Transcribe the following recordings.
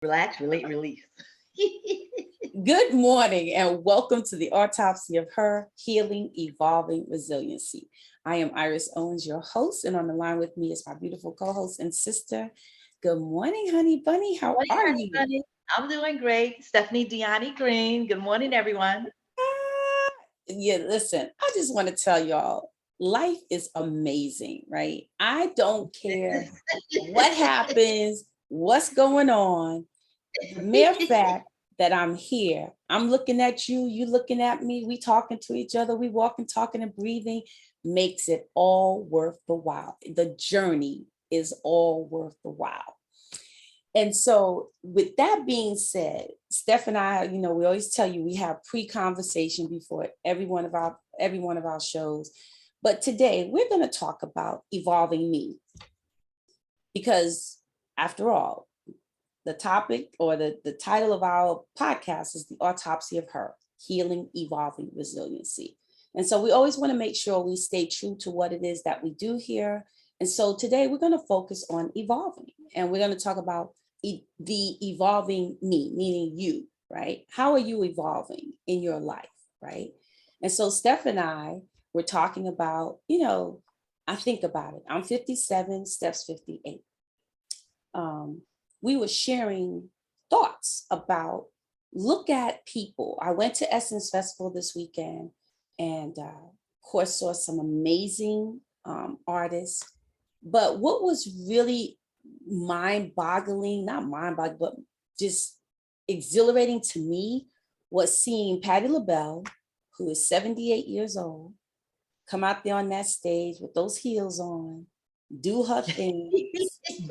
Relax, relate, release. Good morning and welcome to the Autopsy of Her Healing, Evolving Resiliency. I am Iris Owens, your host, and on the line with me is my beautiful co-host and sister. Good morning, honey bunny. How Morning, are honey you? bunny. I'm doing great. Stephanie Deani Green. Good morning, everyone. Yeah, listen, I just want to tell y'all, life is amazing, right? I don't care what happens, what's going on. The mere fact that I'm here, I'm looking at you, you looking at me, we talking to each other, we walking, talking, and breathing makes it all worth the while. The journey is all worth the while. And so, with that being said, Steph and I, we always tell you we have pre-conversation before every one of our shows. But today we're going to talk about evolving me because, after all, the topic or the title of our podcast is The Autopsy of Her, Healing, Evolving Resiliency. And so we always want to make sure we stay true to what it is that we do here. And so today we're going to focus on evolving, and we're going to talk about the evolving me, meaning you, right? How are you evolving in your life, right? And so Steph and I were talking about, I think about it. I'm 57, Steph's 58. We were sharing thoughts about look at people. I went to Essence Festival this weekend and of course saw some amazing artists. But what was really mind-boggling, not mind-boggling, but just exhilarating to me was seeing Patti LaBelle, who is 78 years old, come out there on that stage with those heels on, do her thing,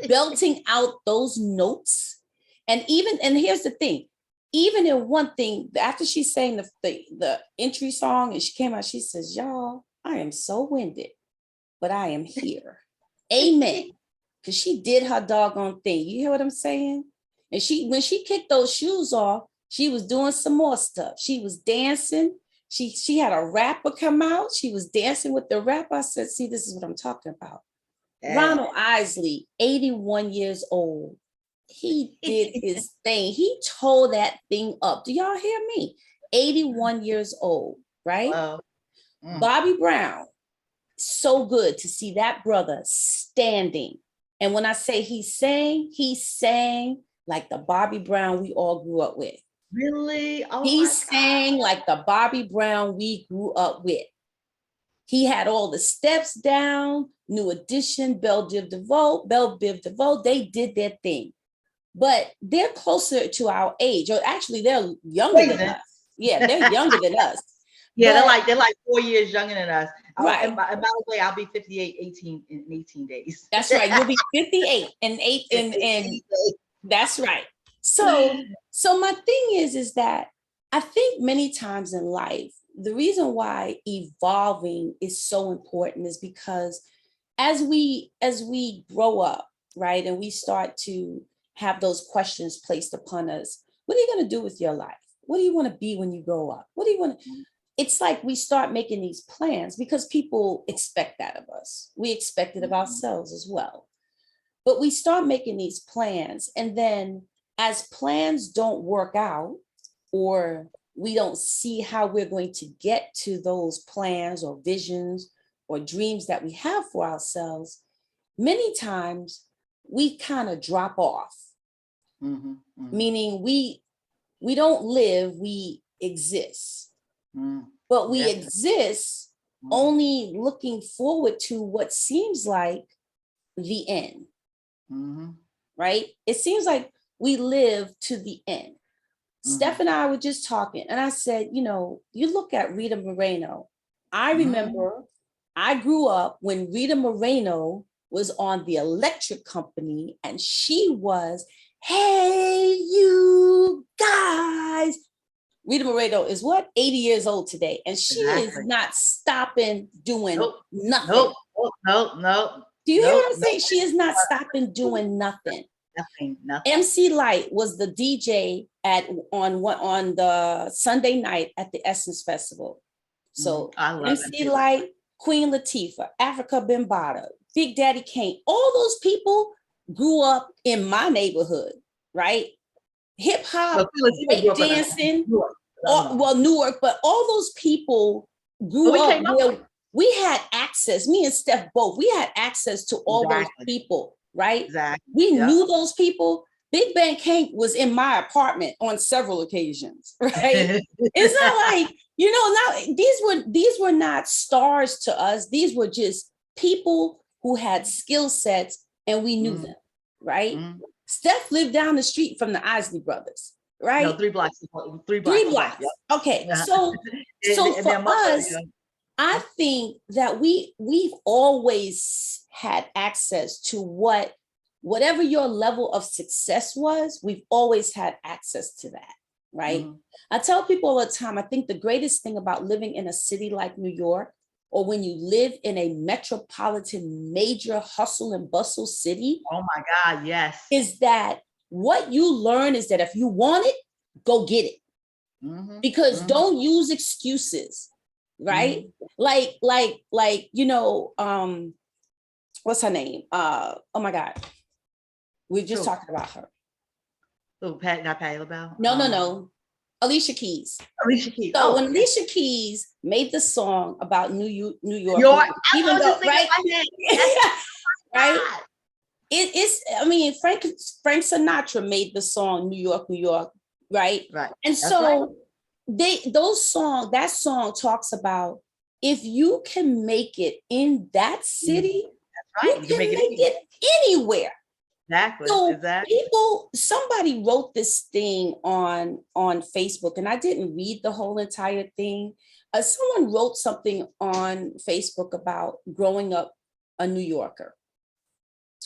belting out those notes. And here's the thing, even in one thing, after she sang the entry song and she came out, she says, y'all, I am so winded, but I am here. Amen. Because she did her doggone thing. You hear what I'm saying? And when she kicked those shoes off, she was doing some more stuff. She was dancing. She had a rapper come out. She was dancing with the rapper. I said, see, this is what I'm talking about. Ronald Isley, 81 years old. He did his thing. He tore that thing up. Do y'all hear me? 81 years old, right? Bobby Brown, so good to see that brother standing. And when I say he sang like the Bobby Brown we all grew up with. Really? Oh, he sang like the Bobby Brown we grew up with. He had all the steps down. New Edition, Belle Biv DeVoe, they did their thing. But they're closer to our age, or actually they're younger than us. Yeah, they're younger than us. Yeah, they're like 4 years younger than us. Right. And by the way, I'll be 58 in 18 days. That's right. You'll be 58 and that's right. So my thing is that I think many times in life, the reason why evolving is so important is because as we grow up, right, and we start to have those questions placed upon us, what are you going to do with your life? What do you want to be when you grow up? What do you want to? It's like we start making these plans because people expect that of us. We expect it of ourselves as well. But we start making these plans, and then as plans don't work out, or we don't see how we're going to get to those plans or visions or dreams that we have for ourselves, many times we kind of drop off. Meaning we don't live, we exist. But we exist only looking forward to what seems like the end. Right? It seems like we live to the end. Steph and I were just talking, and I said, you look at Rita Moreno. I remember I grew up when Rita Moreno was on the Electric Company, and she was, hey, you guys. Rita Moreno is what? 80 years old today, and she is not stopping doing nothing. Nope. Do you hear what I'm saying? She is not stopping doing nothing. Nothing. MC Lyte was the DJ on the Sunday night at the Essence Festival. So MC Lyte, Queen Latifah, Africa Bambaataa, Big Daddy Kane, all those people grew up in my neighborhood, right? hip hop, Well, Phyllis even grew break up in dancing, New York. I don't know. well, Newark, but all those people grew we up came up where we had access. Me and Steph both, we had access to all those people, right? Exactly. We knew those people. Big Bang Hank was in my apartment on several occasions, right? It's not like, you know, now these were not stars to us. These were just people who had skill sets and we knew them, right? Steph lived down the street from the Isley brothers, right? No, 3 blocks. 3 blocks. 3 blocks. Yep. Okay. Yeah. So for us, I think that we've always had access to whatever your level of success was, we've always had access to that, right? I tell people all the time, I think the greatest thing about living in a city like New York, or when you live in a metropolitan major hustle and bustle city. Oh my God, yes. Is that what you learn is that if you want it, go get it. Because don't use excuses, right? Like, you know, what's her name? Oh my God. We just talking about her. So not Patti LaBelle? No. Alicia Keys. Alicia Keys. So when Alicia Keys made the song about New York, even though, right? Right? It's, I mean, Frank Sinatra made the song New York, right? Right. And so that song talks about if you can make it in that city, you can make it anywhere. Exactly. So somebody wrote this thing on Facebook, and I didn't read the whole entire thing. Someone wrote something on Facebook about growing up a New Yorker,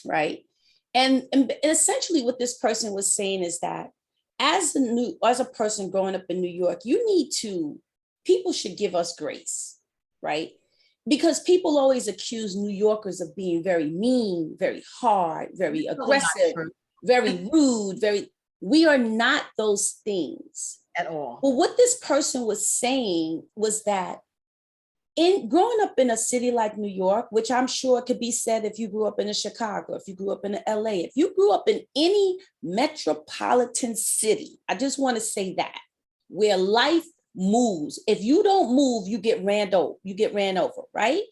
right? And essentially what this person was saying is that as a person growing up in New York, people should give us grace, right? Because people always accuse New Yorkers of being very mean, very hard, very aggressive, very rude, we are not those things at all. Well, what this person was saying was that in growing up in a city like New York, which I'm sure could be said if you grew up in Chicago, if you grew up in LA, if you grew up in any metropolitan city, I just want to say that, where life moves. If you don't move, you get ran over, right?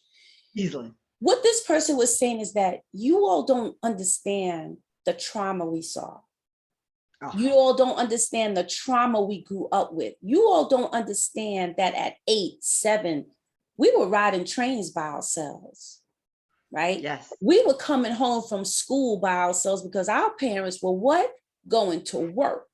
Easily. What this person was saying is that you all don't understand the trauma we saw. You all don't understand the trauma we grew up with. You all don't understand that at 8, 7, we were riding trains by ourselves, right? Yes. We were coming home from school by ourselves because our parents were going to work.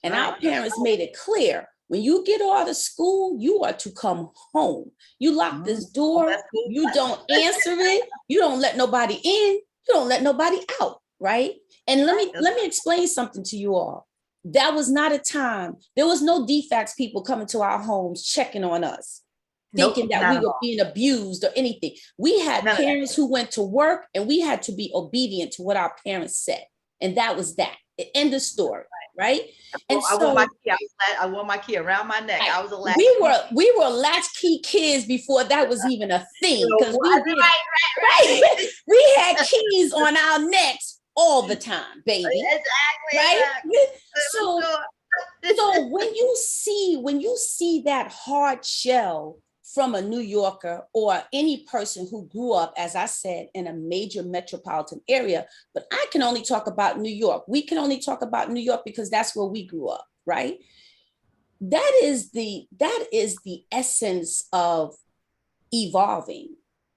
And our parents made it clear, when you get out of school, you are to come home. You lock this door, you don't answer it, you don't let nobody in, you don't let nobody out, right? And let me explain something to you all. That was not a time, there was no defects people coming to our homes checking on us, thinking that we were being abused or anything. We had parents who went to work and we had to be obedient to what our parents said. And that was that. End of story, right? And I wore my key around my neck. I was a latchkey. We were latchkey kids before that was even a thing. Because we had keys on our necks all the time, baby. Exactly. Right? Exactly. So when you see that hard shell from a New Yorker or any person who grew up, as I said, in a major metropolitan area, but I can only talk about New York. We can only talk about New York because that's where we grew up, right? That is the essence of evolving.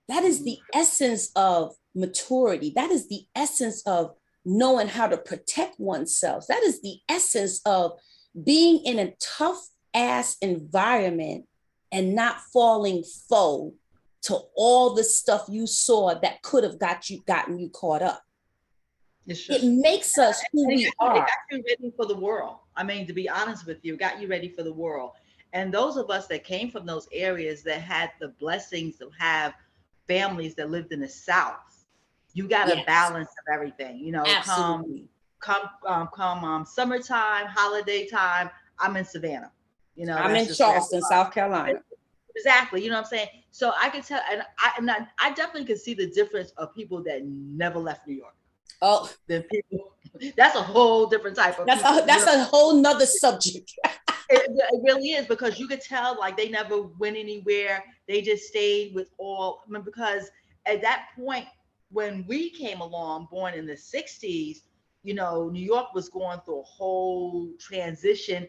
That is the essence of maturity. That is the essence of knowing how to protect oneself. That is the essence of being in a tough ass environment and not falling foe to all the stuff you saw that could have gotten you caught up. It makes us who we are. It got you ready for the world. I mean, to be honest with you, it got you ready for the world. And those of us that came from those areas that had the blessings to have families that lived in the South, you got a balance of everything. You know, absolutely. Come summertime, holiday time, I'm in Savannah. You know, I'm in Charleston, South Carolina. Exactly. You know what I'm saying? So I can tell, and I definitely can see the difference of people that never left New York. Oh, Than people That's a whole different type of people. That's a whole nother subject. It really is, because you could tell like they never went anywhere. They just stayed with all. I mean, because at that point when we came along, born in the 60s, New York was going through a whole transition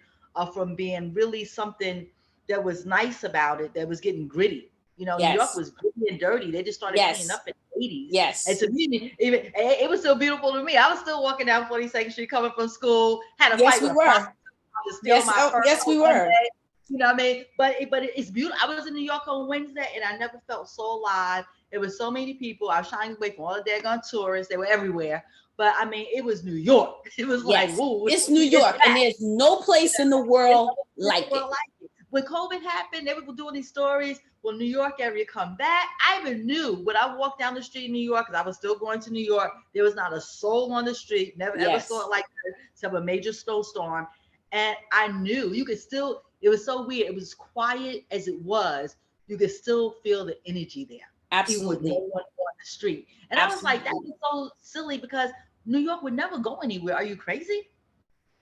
from being really something that was nice about it, that was getting gritty. New York Yes. was gritty and dirty. They just started cleaning Yes. up in the 80s. And Yes. to me, even it was still beautiful to me. I was still walking down 42nd Street coming from school, had a Yes, fight we with a prostitute were. to steal Yes. my Oh, purse yes, on we one were. day. You know what I mean? But it's beautiful. I was in New York on Wednesday, and I never felt so alive. There was so many people. I was trying to wait for all the daggone tourists. They were everywhere. But I mean, it was New York. It was like, Yes. whoa, It's New it's York, and back. there's no place in the world It's like it. like it. When COVID happened, they were doing these stories. Will New York area come back? I even knew when I walked down the street in New York, because I was still going to New York, there was not a soul on the street. Never ever Yes. saw it like that, except a major snowstorm. And I knew you could still, it was so weird. It was quiet as it was. You could still feel the energy there. Even with no Absolutely. one on the street. And I was like, that Absolutely. was so silly, because New York would never go anywhere. Are you crazy?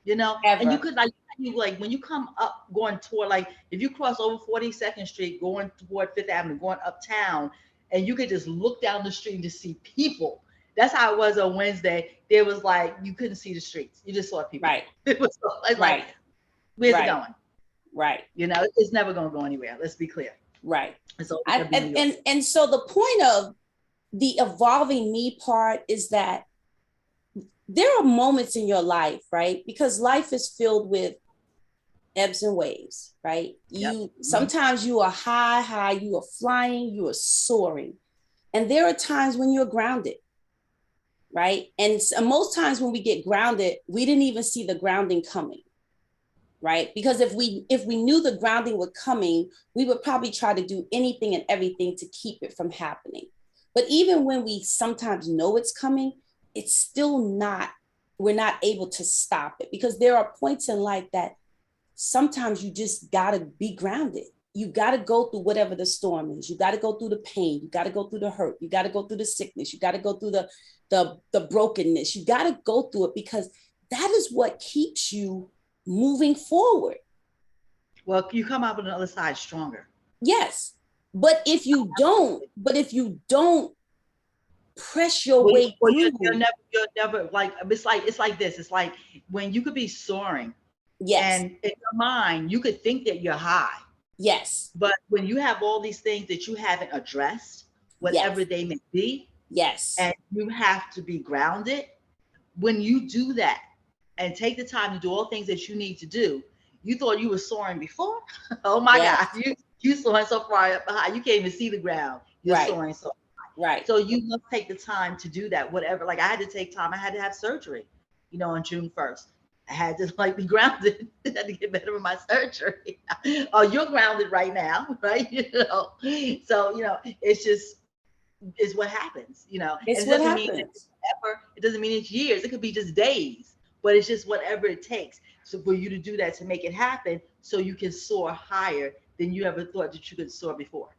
And you Ever. could like when you come up going toward, like if you cross over 42nd Street going toward Fifth Avenue, going uptown, and you could just look down the street and just see people. That's how it was on Wednesday. There was like you couldn't see the streets. You just saw people. Right. It was like Right. where's it Right. going? Right. It's never gonna go anywhere. Let's be clear. Right. It's always gonna be New York. And so the point of the evolving me part is that there are moments in your life, right? Because life is filled with ebbs and waves, right? Yep. Sometimes you are high, you are flying, you are soaring. And there are times when you're grounded, right? And most times when we get grounded, we didn't even see the grounding coming, right? Because if we knew the grounding was coming, we would probably try to do anything and everything to keep it from happening. But even when we sometimes know it's coming, it's still not, we're not able to stop it, because there are points in life that sometimes you just got to be grounded. You got to go through whatever the storm is. You got to go through the pain. You got to go through the hurt. You got to go through the sickness. You got to go through the brokenness. You got to go through it, because that is what keeps you moving forward. Well, you come out on the other side stronger. Yes. But if you don't press your way through, you're never like, it's like this. It's like when you could be soaring. Yes. And in your mind, you could think that you're high. Yes. But when you have all these things that you haven't addressed, whatever they may be, yes, and you have to be grounded, when you do that and take the time to do all things that you need to do, you thought you were soaring before. Oh my God, you soaring so far up high, you can't even see the ground. You're soaring so high. Right. So you must take the time to do that. Whatever. Like I had to take time. I had to have surgery, on June 1st. I had to be grounded. I had to get better with my surgery. Oh, you're grounded right now, right? So it's what happens. It's what happens. Mean it's forever. It doesn't mean it's years. It could be just days, but it's just whatever it takes. So for you to do that, to make it happen, so you can soar higher than you ever thought that you could soar before,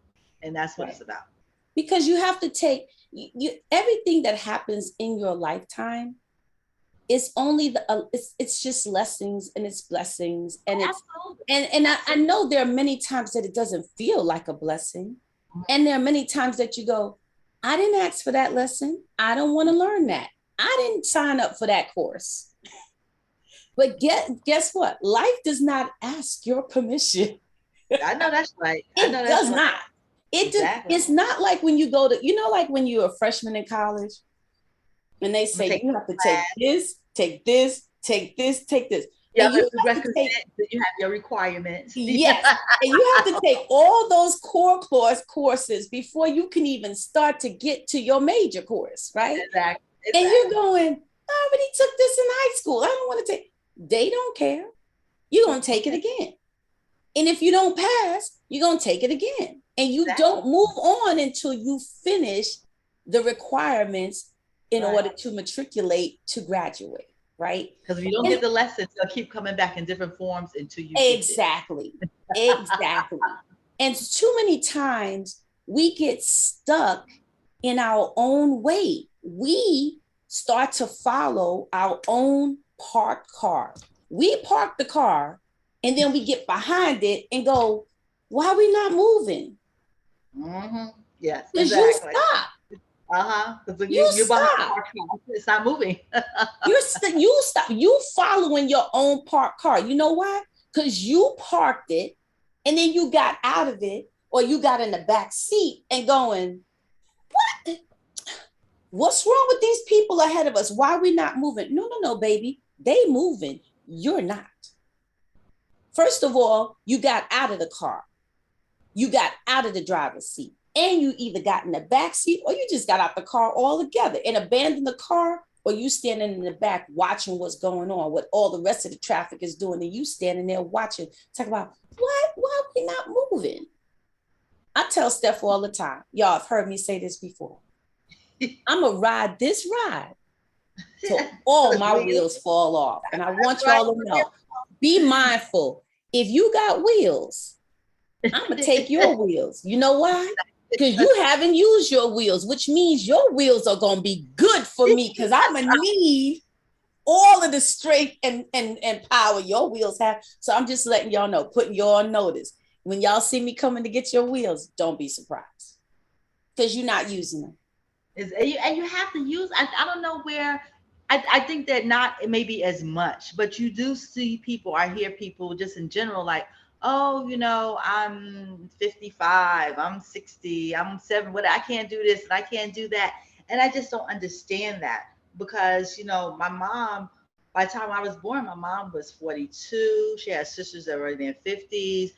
and that's what it's about. Because you have to take everything that happens in your lifetime. It's only it's just lessons and it's blessings, and I know there are many times that it doesn't feel like a blessing, and there are many times that you go, I didn't ask for that lesson. I don't want to learn that. I didn't sign up for that course. But guess what? Life does not ask your permission. I know that's right. It does not. It's not like when you go to, like when you're a freshman in college, and they say you have to take this, take this, take this, take this. Yeah, you have your requirements. Yes, and you have to take all those core courses before you can even start to get to your major course, right? Exactly. And you're going, I already took this in high school. I don't want to take. They don't care. You're going to take it again. And if you don't pass, you're going to take it again. And you don't move on until you finish the requirements in order to matriculate to graduate, right? Because if you don't get the lessons, they'll keep coming back in different forms until you exactly. And too many times we get stuck in our own way. We start to follow our own parked car. We park the car and then we get behind it and go, why are we not moving? Mm-hmm. Yes, Because you exactly. stop. Because You you're behind the stop. car, it's not moving. You stop. You following your own parked car. You know why? Because you parked it and then you got out of it, or you got in the back seat and going, what? What's wrong with these people ahead of us? Why are we not moving? No, baby. They moving. You're not. First of all, you got out of the car. You got out of the driver's seat. And you either got in the back seat or you just got out the car altogether and abandoned the car, or you standing in the back watching what's going on, what all the rest of the traffic is doing, and you standing there watching, talk about, what? Why are we not moving? I tell Steph all the time, y'all have heard me say this before, I'm going to ride this ride till all my wheels fall off. And I want y'all to know, be mindful. If you got wheels, I'm going to take your wheels. You know why? Because you haven't used your wheels, which means your wheels are going to be good for me, because I'm going to need all of the strength and power your wheels have. So I'm just letting y'all know, putting y'all on notice. When y'all see me coming to get your wheels, don't be surprised, because you're not using them. And you have to use, I don't know where, I think that not maybe as much, but you do see people, I hear people just in general like, oh, I'm 55, I'm 60, I'm 7, what, I can't do this and I can't do that. And I just don't understand that, because my mom, by the time I was born, my mom was 42. She had sisters that were in their 50s.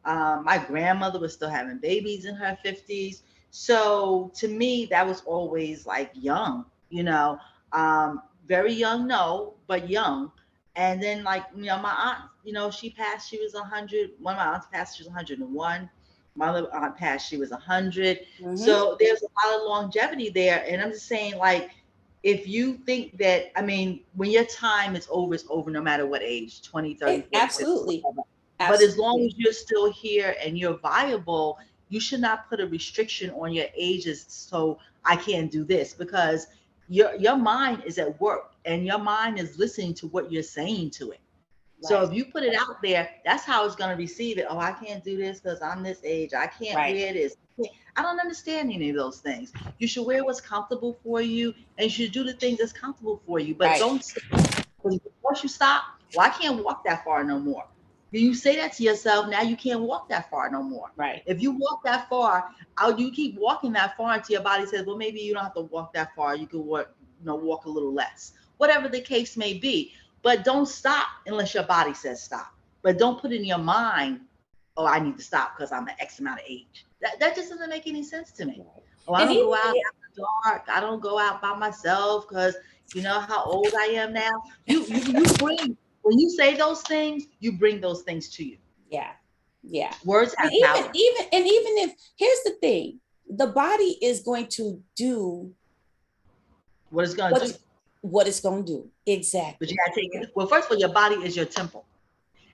My grandmother was still having babies in her 50s. So to me, that was always like young, very young, no, but young. And then, like, my aunt, she passed, she was 100. One of my aunts passed, she was 101. My other aunt passed, she was 100. Mm-hmm. So there's a lot of longevity there. And I'm just saying, like, if you think that, I mean, when your time is over, it's over no matter what age, 20, 30, 40, absolutely. 50, but Absolutely. as long as you're still here and you're viable, you should not put a restriction on your ages. So I can't do this, because your mind is at work and your mind is listening to what you're saying to it. Right. So if you put it out there, that's how it's going to receive it. Oh, I can't do this because I'm this age. I can't wear this. I don't understand any of those things. You should wear what's comfortable for you, and you should do the things that's comfortable for you. But don't stop. Once you stop, well, I can't walk that far no more. You say that to yourself, now you can't walk that far no more. Right. If you walk that far, you keep walking that far until your body says, well, maybe you don't have to walk that far. You can walk a little less, whatever the case may be. But don't stop unless your body says stop. But don't put in your mind, oh, I need to stop because I'm an X amount of age. That just doesn't make any sense to me. Oh, I don't go out after dark. I don't go out by myself because you know how old I am now. You bring, when you say those things, you bring those things to you. Yeah. Words have power. Even if, here's the thing, the body is going to do what it's going to do. What it's going to do. Exactly. But you got to take it. Well, first of all, your body is your temple,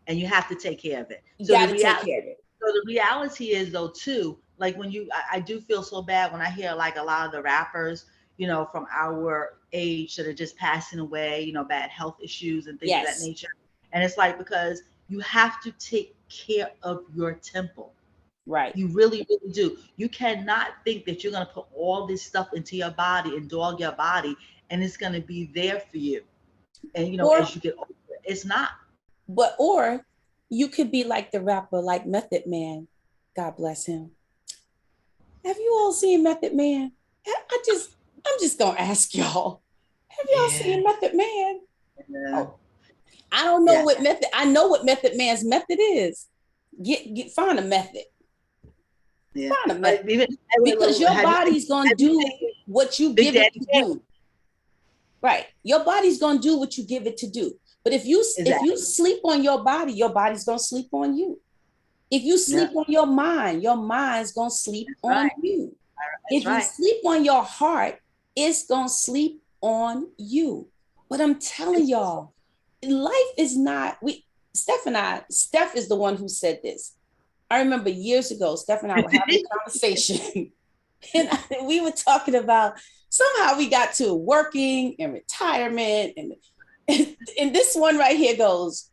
and you have to take care of it. You got to take care of it. So the reality is, though, too, like when I do feel so bad when I hear like a lot of the rappers, from our age that are just passing away, bad health issues and things of that nature. And it's like, because you have to take care of your temple. Right. You really, really do. You cannot think that you're going to put all this stuff into your body and dog your body, and it's going to be there for you. And, as you get older, it's not. But, or you could be like the rapper, like Method Man. God bless him. Have you all seen Method Man? I'm just going to ask y'all. Have y'all seen Method Man? Yeah. Oh, I don't know what method. I know what Method Man's method is. Find a method. Yeah. Find a method. Because your body's going to do what you give it to do. Right. Your body's going to do what you give it to do. But if you sleep on your body's going to sleep on you. If you sleep on your mind's going to sleep on you. If you sleep on your heart, it's going to sleep on you. But I'm telling y'all, life is not, Steph is the one who said this. I remember years ago, Steph and I were having a conversation and we were talking about somehow we got to working and retirement. And this one right here goes,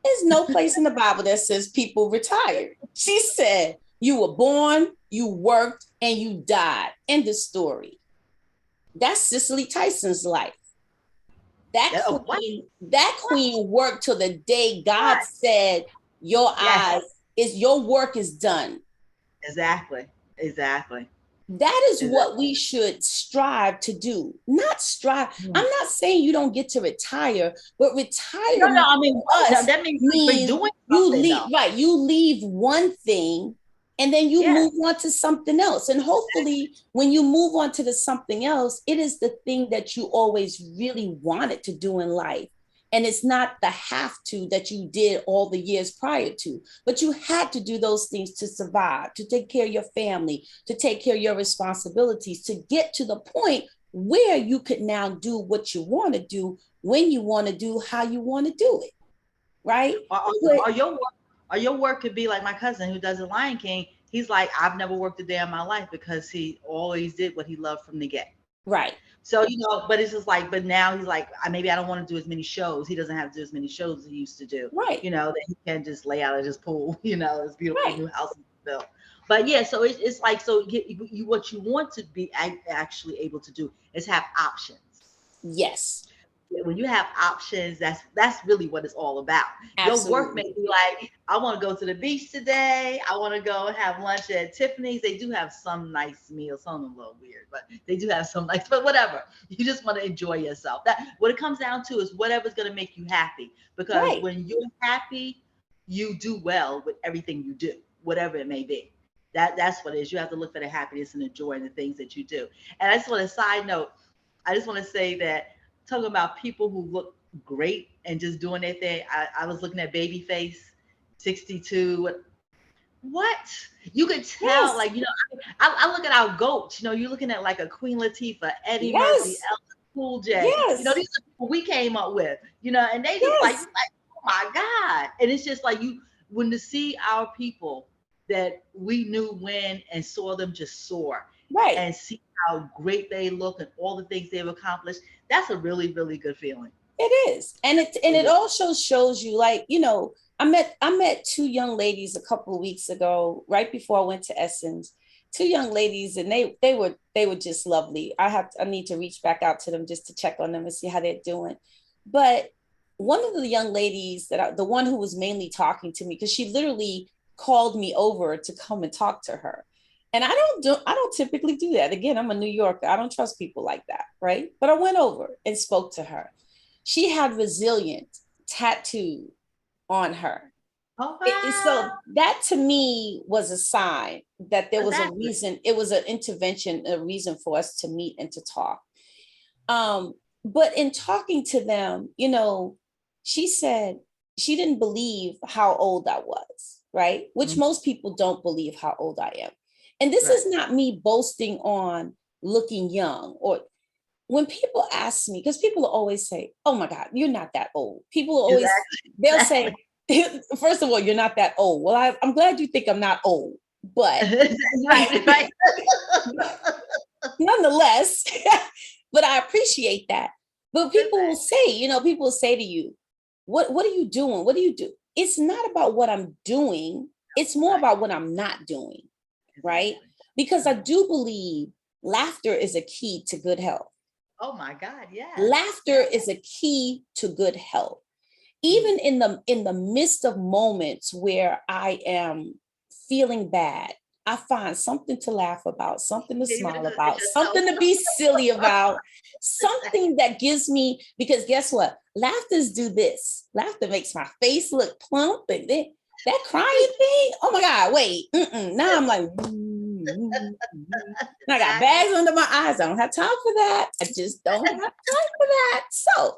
there's no place in the Bible that says people retired. She said, you were born, you worked, and you died. End of story. That's Cicely Tyson's life. That queen worked till the day God said, your work is done. Exactly. That is what we should strive to do. Not strive. I'm not saying you don't get to retire, but retire. No, I mean, that means doing you leave, right? You leave one thing and then you move on to something else. And hopefully when you move on to something else, it is the thing that you always really wanted to do in life. And it's not the have to that you did all the years prior to, but you had to do those things to survive, to take care of your family, to take care of your responsibilities, to get to the point where you could now do what you want to do, when you want to do, how you want to do it. Right? Or your work could be like my cousin who does the Lion King. He's like, I've never worked a day in my life because he always did what he loved from the get. Right. So, but it's just like, but now he's like, maybe I don't want to do as many shows. He doesn't have to do as many shows as he used to do. Right. That he can just lay out at his pool, his beautiful new house built. But yeah, so it's like, so what you want to be actually able to do is have options. Yes. When you have options, that's really what it's all about. Absolutely. Your work may be like, I want to go to the beach today. I want to go have lunch at Tiffany's. They do have some nice meals. Some of them a little weird, but they do have some nice, but whatever. You just want to enjoy yourself. What it comes down to is whatever's going to make you happy. Because when you're happy, you do well with everything you do, whatever it may be. That's what it is. You have to look for the happiness and enjoying the things that you do. And I just want to side note, I just want to say that talking about people who look great and just doing their thing. I was looking at Babyface, 62. What? You could tell, like, I look at our goats. You're looking at like a Queen Latifah, Eddie Murphy, LL Cool J. These are people we came up with, and they just like, oh my God. And it's just like when to see our people that we knew when and saw them just soar. Right. And see how great they look and all the things they've accomplished. That's a really, really good feeling. It is. And it also shows you, like, I met two young ladies a couple of weeks ago, right before I went to Essence. Two young ladies, and they were just lovely. I need to reach back out to them just to check on them and see how they're doing. But one of the young ladies the one who was mainly talking to me, because she literally called me over to come and talk to her. And I don't typically do that. Again, I'm a New Yorker. I don't trust people like that, right? But I went over and spoke to her. She had Resilient tattooed on her. Oh, wow. So that to me was a sign that there was a reason. It was an intervention, a reason for us to meet and to talk. But in talking to them, she said she didn't believe how old I was, right? Which most people don't believe how old I am. And this is not me boasting on looking young, or when people ask me, because people always say, oh my God, you're not that old. People always, they'll say, first of all, you're not that old. Well, I'm glad you think I'm not old, but right. Nonetheless, but I appreciate that. But people will say, people will say to you, what are you doing? What do you do? It's not about what I'm doing. It's more about what I'm not doing. Right? Because I do believe laughter is a key to good health. Oh my God, yeah. Laughter is a key to good health. Even in the midst of moments where I am feeling bad, I find something to laugh about, something to smile about, something to be silly about, something that gives me, because guess what? Laughters do this. Laughter makes my face look plump, and then that crying thing, oh my God, wait. Now I'm like, I got bags under my eyes. I don't have time for that. I just don't have time for that. So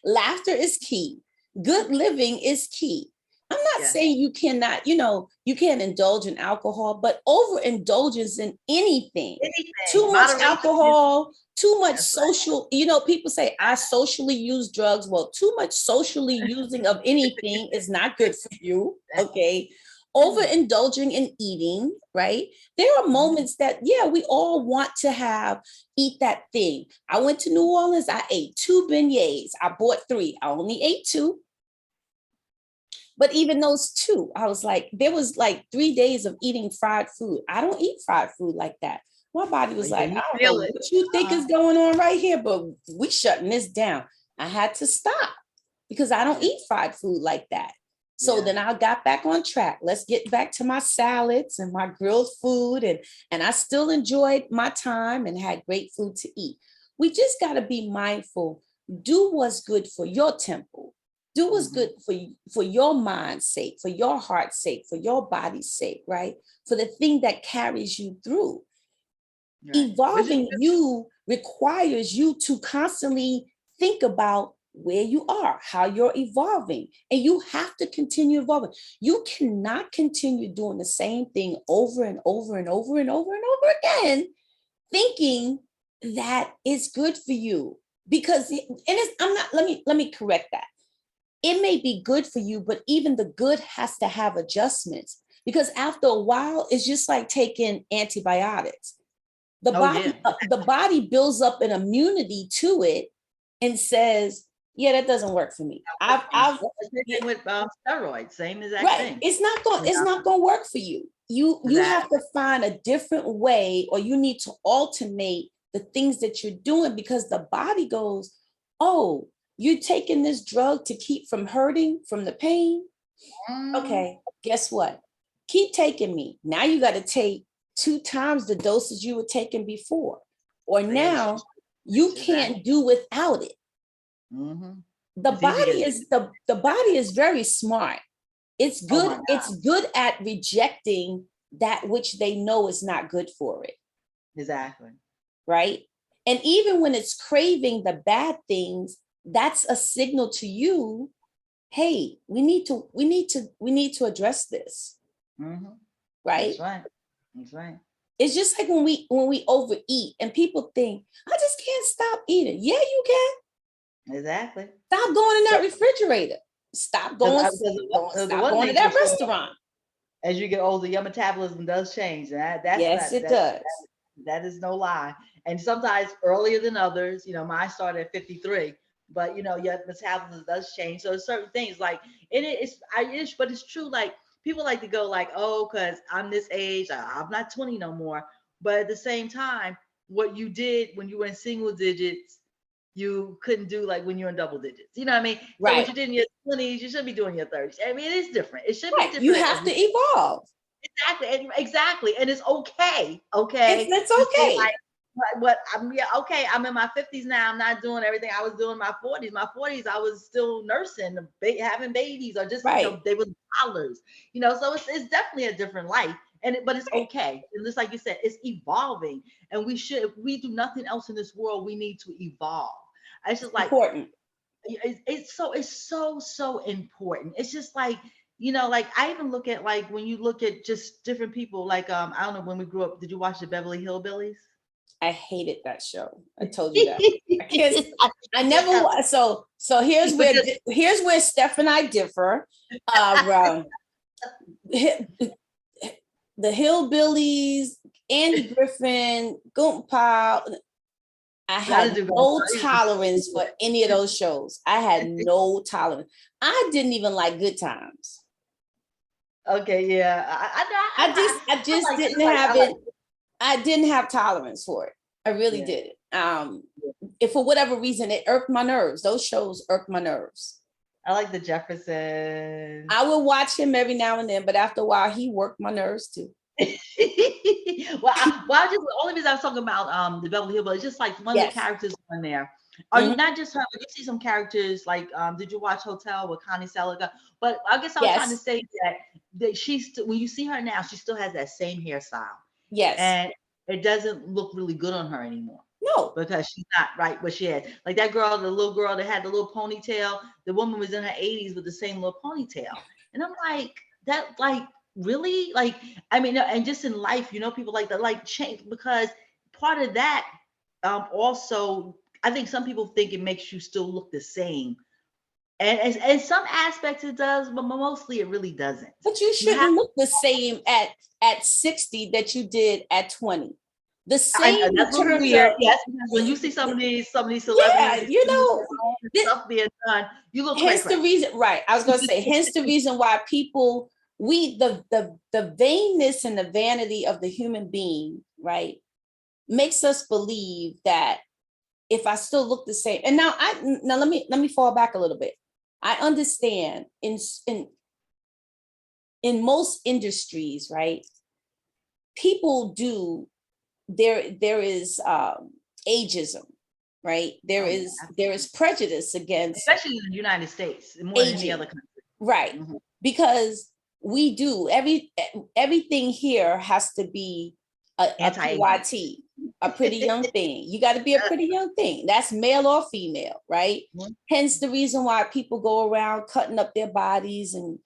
laughter is key. Good living is key. I'm not saying you cannot, you can't indulge in alcohol, but overindulgence in anything. Too much alcohol, too much social, people say I socially use drugs. Well, too much socially using of anything is not good for you. Okay. overindulging in eating, right? There are moments that, yeah, we all want to eat that thing. I went to New Orleans, I ate 2 beignets. I bought 3. I only ate 2. But even those 2, I was like, there was like 3 days of eating fried food. I don't eat fried food like that. My body was like, I don't know what you think is going on right here, but we shutting this down. I had to stop because I don't eat fried food like that. So then I got back on track. Let's get back to my salads and my grilled food. And I still enjoyed my time and had great food to eat. We just got to be mindful. Do what's good for your temple. Do what's good for your mind's sake, for your heart's sake, for your body's sake, right? For the thing that carries you through. Right. Evolving you requires you to constantly think about where you are, how you're evolving, and you have to continue evolving. You cannot continue doing the same thing over and over and over and over and over again, thinking that it's good for you. Because let me correct that. It may be good for you, but even the good has to have adjustments, because after a while, it's just like taking antibiotics. The body builds up an immunity to it and says, yeah, that doesn't work for me. With steroids, same exact thing. It's not going to work for you. You have to find a different way, or you need to alternate the things that you're doing, because the body goes, oh, you're taking this drug to keep from hurting from the pain. Okay, guess what? Keep taking me. Now you got to take 2 times the doses you were taking before, or now you can't do without it. The body is very smart. It's good. It's good at rejecting that which they know is not good for it. Exactly. Right. And even when it's craving the bad things, that's a signal to you. Hey, we need to address this. Right. That's right. It's just like when we overeat and people think, I just can't stop eating. Yeah, you can. Exactly. Stop going in that refrigerator. Stop going to that restaurant. As you get older, your metabolism does change. It does. That is no lie. And sometimes earlier than others. Mine started at 53. But your metabolism does change. So certain things like but it's true. Like, people like to go like, oh, because I'm this age, I'm not 20 no more. But at the same time, what you did when you were in single digits, you couldn't do like when you're in double digits. You know what I mean? Right. So what you did in your 20s, you should be doing your 30s. I mean, it is different. It should be different. You have to evolve. Exactly. And it's okay. Okay. It's okay. I'm in my 50s now. I'm not doing everything I was doing in my 40s. My 40s, I was still nursing, having babies, or just they were toddlers. So it's definitely a different life. But it's okay. And just like you said, it's evolving. And if we do nothing else in this world, we need to evolve. It's just like important. It's so important. It's just like, like I even look at, like, when you look at just different people, like I don't know, when we grew up, did you watch the Beverly Hillbillies? I hated that show. I told you that. I never. So here's where Steph and I differ. The Hillbillies, Andy Griffin, Goompa. I had no tolerance for any of those shows. I had no tolerance. I didn't even like Good Times. Okay, yeah. I just didn't have it. I didn't have tolerance for it. I really didn't. If for whatever reason, it irked my nerves. Those shows irked my nerves. I like the Jeffersons. I would watch him every now and then, but after a while, he worked my nerves too. The only reason I was talking about the Beverly Hillbillies, it's just like one of the characters on there. Are you not just her, but you see some characters like did you watch Hotel with Connie Seliger? But I guess I was trying to say that she's when you see her now, she still has that same hairstyle. Yes. And it doesn't look really good on her anymore. No. Because she's not right what she had. Like that girl, the little girl that had the little ponytail, the woman was in her 80s with the same little ponytail. And I'm like, that, like, really? Like, I mean, and just in life, people like that, like, change, because part of that also, I think some people think it makes you still look the same. And some aspects it does, but mostly it really doesn't. But you shouldn't look the same at 60 that you did at 20. The same That's in a little terms weird. of, Yes, because when you see some of these yeah, celebrities, you know, stuff being done, you look hence cray. the reason, right? I was gonna say, hence the reason why people, the vainness and the vanity of the human being, right, makes us believe that if I still look the same, and now let me fall back a little bit. I understand in most industries, right? People do, there is ageism, right? There is prejudice against, especially in the United States more than any other country, right? Mm-hmm. Because we do everything here has to be a PYT, a pretty young thing. You got to be a pretty young thing. That's male or female, right? Mm-hmm. Hence the reason why people go around cutting up their bodies and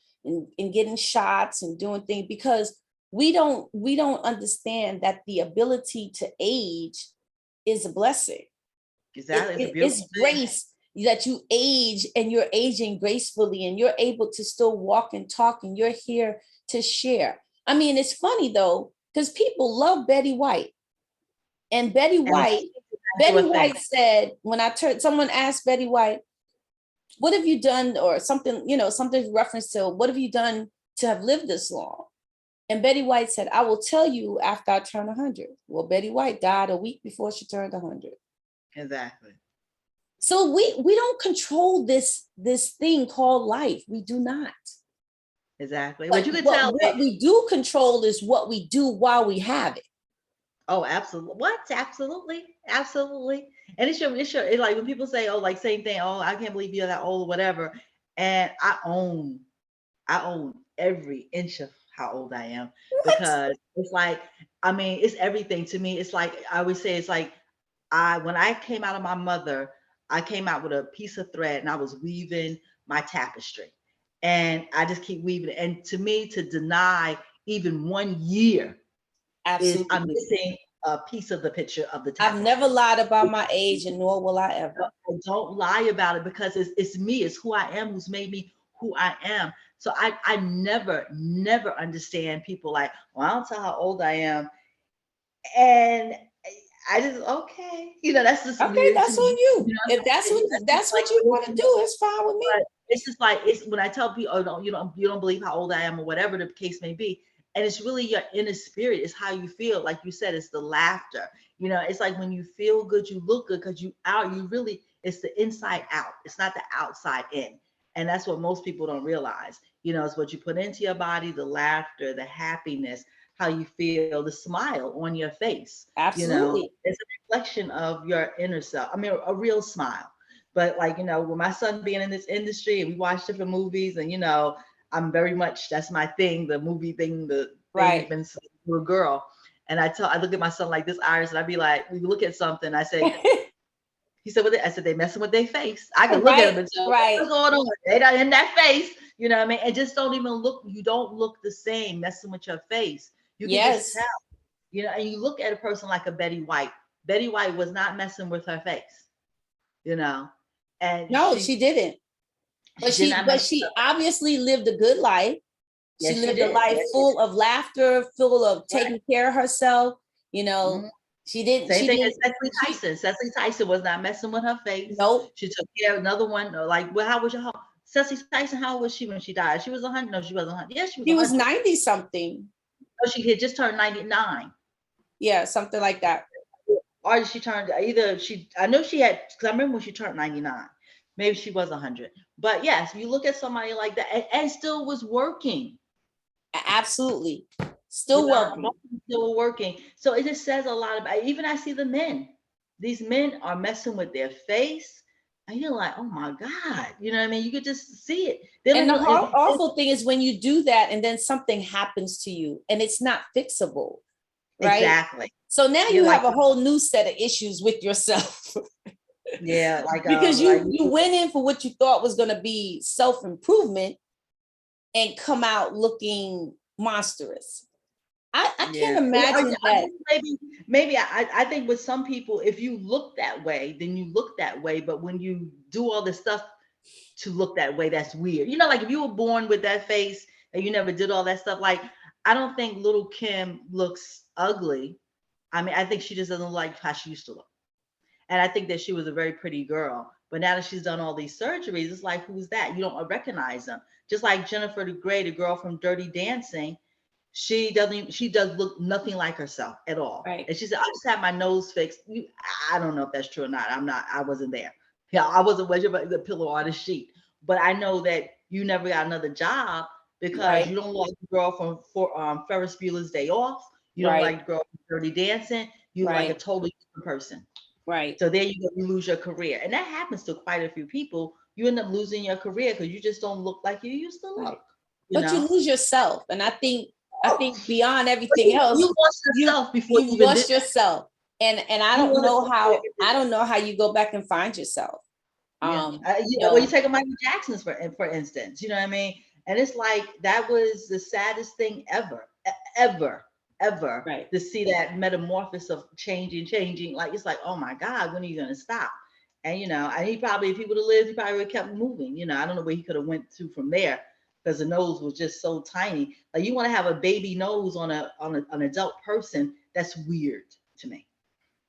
getting shots and doing things, because we don't understand that the ability to age is a blessing. Exactly. It's grace that you age and you're aging gracefully and you're able to still walk and talk and you're here to share. I mean, it's funny though, because people love Betty White. And Betty White said, when someone asked Betty White, what have you done, or something, something reference to what have you done to have lived this long? And Betty White said, I will tell you after I turn 100. Well, Betty White died a week before she turned 100. Exactly. So we don't control this thing called life. We do not. Exactly. But you can tell what we do control is what we do while we have it. Oh, absolutely. What? Absolutely. Absolutely. And it's like when people say, oh, like same thing, oh, I can't believe you're that old or whatever. And I own every inch of how old I am, because it's like, I mean, it's everything to me. It's like, I always say, it's like, when I came out of my mother, I came out with a piece of thread and I was weaving my tapestry, and I just keep weaving it. And to me, to deny even 1 year, is I'm missing a piece of the picture of the tapestry. I've never lied about my age, and nor will I ever. I don't lie about it, because it's me, it's who I am, who's made me who I am. So I never understand people like, well, I don't tell how old I am. And I just, okay, that's just okay. Weird. That's on you. If that's what you want to do, it's fine with me. But it's just like, it's when I tell people, oh, you don't believe how old I am, or whatever the case may be. And it's really your inner spirit. It's how you feel. Like you said, it's the laughter. It's like when you feel good, you look good, because it's the inside out. It's not the outside in. And that's what most people don't realize. It's what you put into your body, the laughter, the happiness, how you feel, the smile on your face. Absolutely. It's a reflection of your inner self. I mean, a real smile. But like, with my son being in this industry and we watch different movies, and I'm very much, that's my thing, the movie thing, right. Been a girl. And I look at my son like this, Iris, and I'd be like, we look at something, I say, he said, I said, they messing with their face. I can look at them and say, what's going on? They not in that face. You know what I mean? And just don't even look, you don't look the same messing with your face. You can just tell, and you look at a person like a Betty White. Betty White was not messing with her face, and no, she didn't. But she obviously lived a good life. Yes, she lived a life full of laughter, full of taking care of herself. Mm-hmm. She didn't. Same thing as Cecily Tyson. Cecily Tyson was not messing with her face. Nope. She took care of another one. Like, well, how was your Cecily Tyson? How old was she when she died? She was 100. No, she wasn't 100. Yes, she was. She was 90 something. No, she had just turned 99. Yeah, something like that. Or she turned I know she had, because I remember when she turned 99. Maybe she was 100. But yes, you look at somebody like that and still was working. Absolutely. Still working. Still working. So it just says a lot about, even I see the men. These men are messing with their face. And you're like, oh my God. You know what I mean? You could just see it. And the awful thing is when you do that and then something happens to you and it's not fixable. Right? Exactly. So now you have a whole new set of issues with yourself. Yeah. Because you went in for what you thought was going to be self-improvement and come out looking monstrous. I can't imagine that. Maybe I think with some people, if you look that way, then you look that way. But when you do all this stuff to look that way. That's weird. You know, like if you were born with that face and you never did all that stuff, like I don't think little Kim looks ugly. I mean, I think she just doesn't like how she used to look. And I think that she was a very pretty girl. But now that she's done all these surgeries, it's like, who's that? You don't recognize them. Just like Jennifer Grey, the girl from Dirty Dancing, she does look nothing like herself at all. Right. And she said, I just had my nose fixed. I don't know if that's true or not. I wasn't there. Yeah, I wasn't with the pillow or the sheet. But I know that you never got another job because Right. you don't like the girl from Ferris Bueller's Day Off. You don't Right. like the girl from Dirty Dancing. You like a totally different person. Right. So there you go, you lose your career. And that happens to quite a few people. You end up losing your career because you just don't look like you used to look. Right. But you lose yourself. And I think beyond everything you, else, you lost yourself before you lost yourself. And I don't know how you go back and find yourself. Well, you take a Michael Jackson's for instance, you know what I mean? And it's like that was the saddest thing ever right. to see that metamorphosis of changing. Like it's like, oh my God, when are you gonna stop? And and he probably, if he would have lived, he probably would have kept moving. I don't know where he could have went to from there because the nose was just so tiny. Like you want to have a baby nose on an adult person, that's weird to me.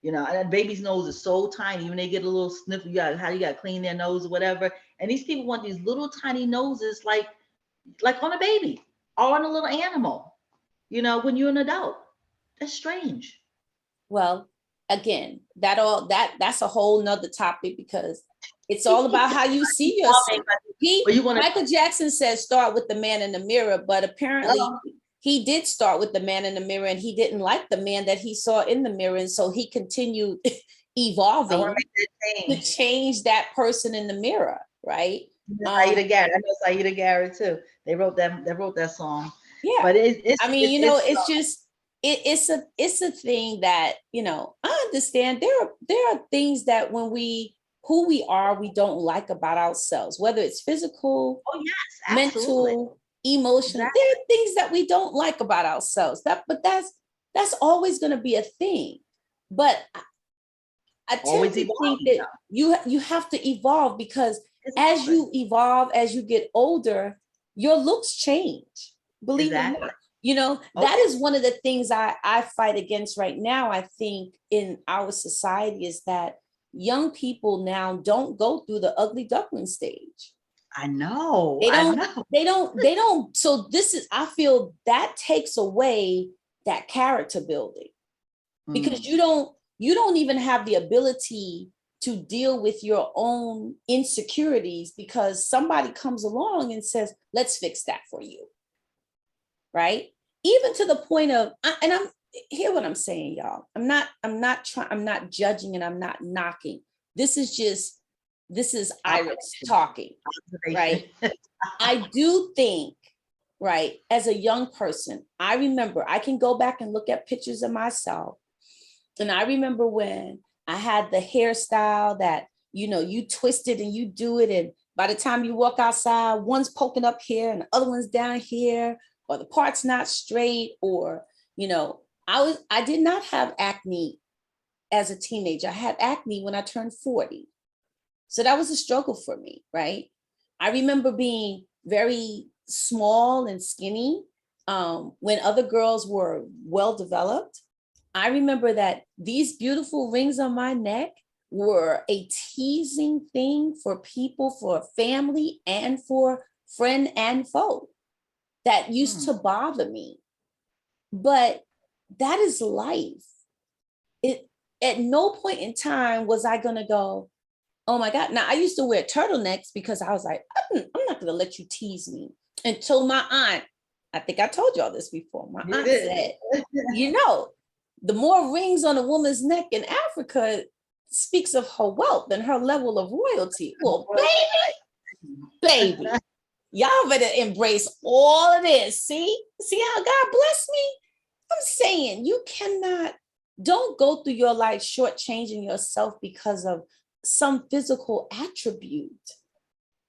And a baby's nose is so tiny. When they get a little sniff, you got to clean their nose or whatever. And these people want these little tiny noses, like on a baby or on a little animal. When you're an adult, that's strange. Well, again, that's a whole nother topic because it's all about how you see yourself. Michael Jackson says start with the man in the mirror, but apparently he did start with the man in the mirror and he didn't like the man that he saw in the mirror. And so he continued evolving to change that person in the mirror. Right. Saida Garrett. I know Saida Garrett too. They wrote that song. Yeah. But it's a thing that, I understand there are things that who we are, we don't like about ourselves, whether it's physical, mental, emotional. Exactly. There are things that we don't like about ourselves. But that's always going to be a thing. But I tend to think that you have to evolve because as you evolve, as you get older, your looks change. Believe it or not. That is one of the things I fight against right now. I think in our society is that young people now don't go through the ugly duckling stage. I know. They don't. So I feel that takes away that character building because you don't even have the ability to deal with your own insecurities because somebody comes along and says, let's fix that for you. Right. Even to the point of, and I'm hear what I'm saying, y'all. I'm not judging and I'm not knocking. This is Iris talking, right? I do think, right, as a young person, I remember I can go back and look at pictures of myself. And I remember when I had the hairstyle that, you twist it and you do it. And by the time you walk outside, one's poking up here and the other one's down here, or the part's not straight, or, I did not have acne as a teenager. I had acne when I turned 40. So that was a struggle for me, right? I remember being very small and skinny when other girls were well developed. I remember that these beautiful rings on my neck were a teasing thing for people, for family, and for friend and foe that used to bother me. But that is life. At no point in time was I going to go, oh my God. Now, I used to wear turtlenecks because I was like, I'm not going to let you tease me. Until my aunt, I think I told y'all this before. My aunt said, the more rings on a woman's neck in Africa speaks of her wealth and her level of royalty. Well, baby, y'all better embrace all of this. See how God blessed me? I'm saying don't go through your life shortchanging yourself because of some physical attribute,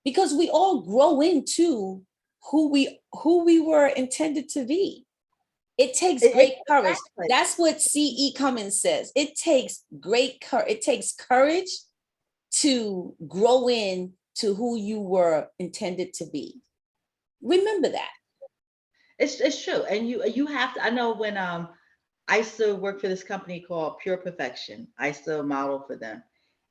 because we all grow into who we were intended to be. It takes great courage. That's what C.E. Cummins says. It takes great courage. It takes courage to grow in to who you were intended to be. Remember that. It's true. And you have to, I know when I used to work for this company called Pure Perfection. I used to model for them.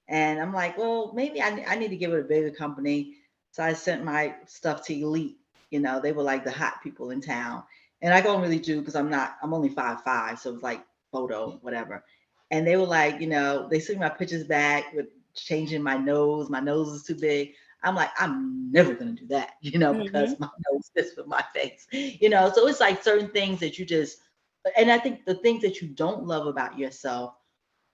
And I'm like, well, maybe I need to give it a bigger company. So I sent my stuff to Elite. You know, they were like the hot people in town. And I don't really do because I'm only 5'5", so it was like photo, whatever. And they were like, you know, they sent my pictures back with changing my nose. My nose is too big. I'm like, I'm never gonna do that, you know, because my nose fits with my face, you know. So it's like certain things that you just, and I think the things that you don't love about yourself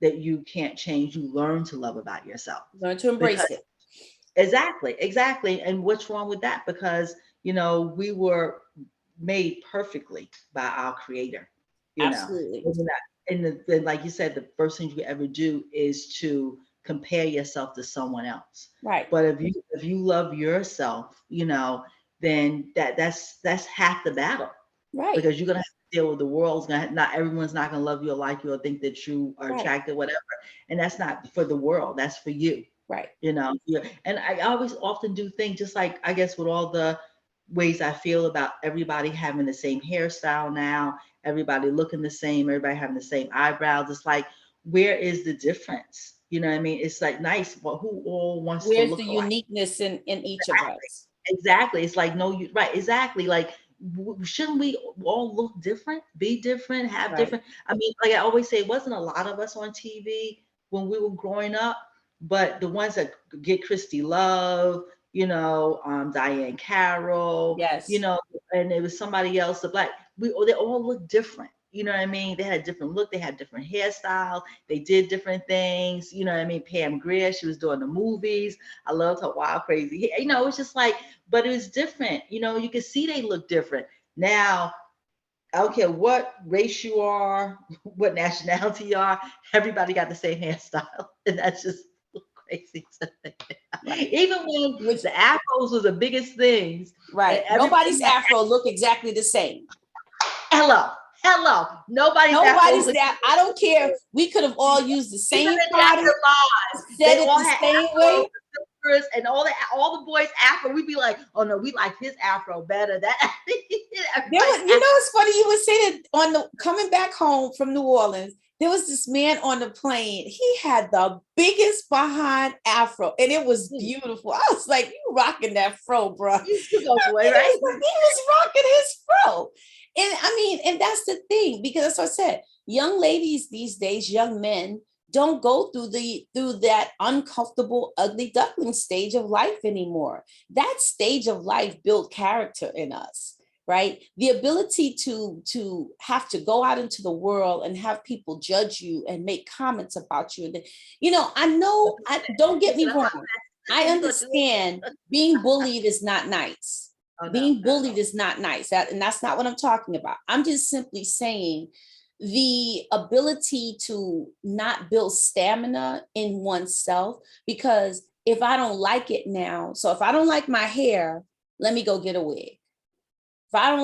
that you can't change, you learn to love about yourself. Learn to embrace it. Exactly. And what's wrong with that? Because, you know, we were made perfectly by our creator, you know. Absolutely. And like you said, the first thing you ever do is to compare yourself to someone else. Right. But if you love yourself, you know, then that's half the battle. Right. Because you're gonna have to deal with the world's gonna not everyone's not gonna love you or like you or think that you are Right. attractive, whatever. And that's not for the world, that's for you. Right. You know, yeah. And I always often do think, just like I guess with all the ways I feel about everybody having the same hairstyle now, everybody looking the same, everybody having the same eyebrows. It's like, where is the difference? You know what I mean? It's like nice, but who all wants to Where's look the alike? uniqueness in each of us? Exactly. It's like, no, you right, exactly. Like, shouldn't we all look different, be different, have Right. different? I mean, like I always say, it wasn't a lot of us on TV when we were growing up, but the ones that get Christy Love, you know, Diane Carroll, Yes. you know, and it was somebody else, the black, they all look different. You know what I mean? They had a different look, they had different hairstyles, they did different things. You know what I mean? Pam Grier, she was doing the movies. I loved her wild, crazy hair. You know, it's just like, but it was different. You know, you could see they look different. Now, I don't care what race you are, what nationality you are, everybody got the same hairstyle. And that's just crazy. Right. Even when the afros was the biggest things. Right. Nobody's afro look exactly the same. Hello. Nobody's that. I don't care. We could have all used the same product, said it the same way. And all the boys afro, we'd be like, oh no, we like his afro better. That you know, it's funny you would say that on the coming back home from New Orleans. There was this man on the plane. He had the biggest behind afro, and it was beautiful. I was like, "You rocking that fro, bro?" Right? He was rocking his fro, and I mean, and that's the thing, because as I said, young ladies these days, young men don't go through that uncomfortable, ugly duckling stage of life anymore. That stage of life built character in us. Right? The ability to have to go out into the world and have people judge you and make comments about you. And, you know, don't get me wrong. I understand being bullied is not nice. Being bullied is not nice. And that's not what I'm talking about. I'm just simply saying the ability to not build stamina in oneself, because if I don't like it now, so if I don't like my hair, let me go get a wig. If I don't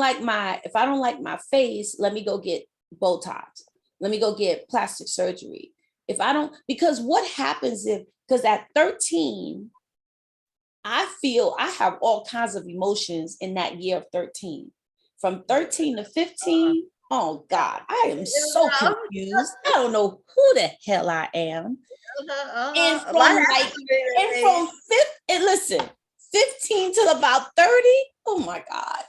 like my face, let me go get Botox. Let me go get plastic surgery. Because what happens because at 13, I feel I have all kinds of emotions in that year of 13. From 13 to 15, oh God, I am so confused. I don't know who the hell I am. And from 15 till about 30, oh my God.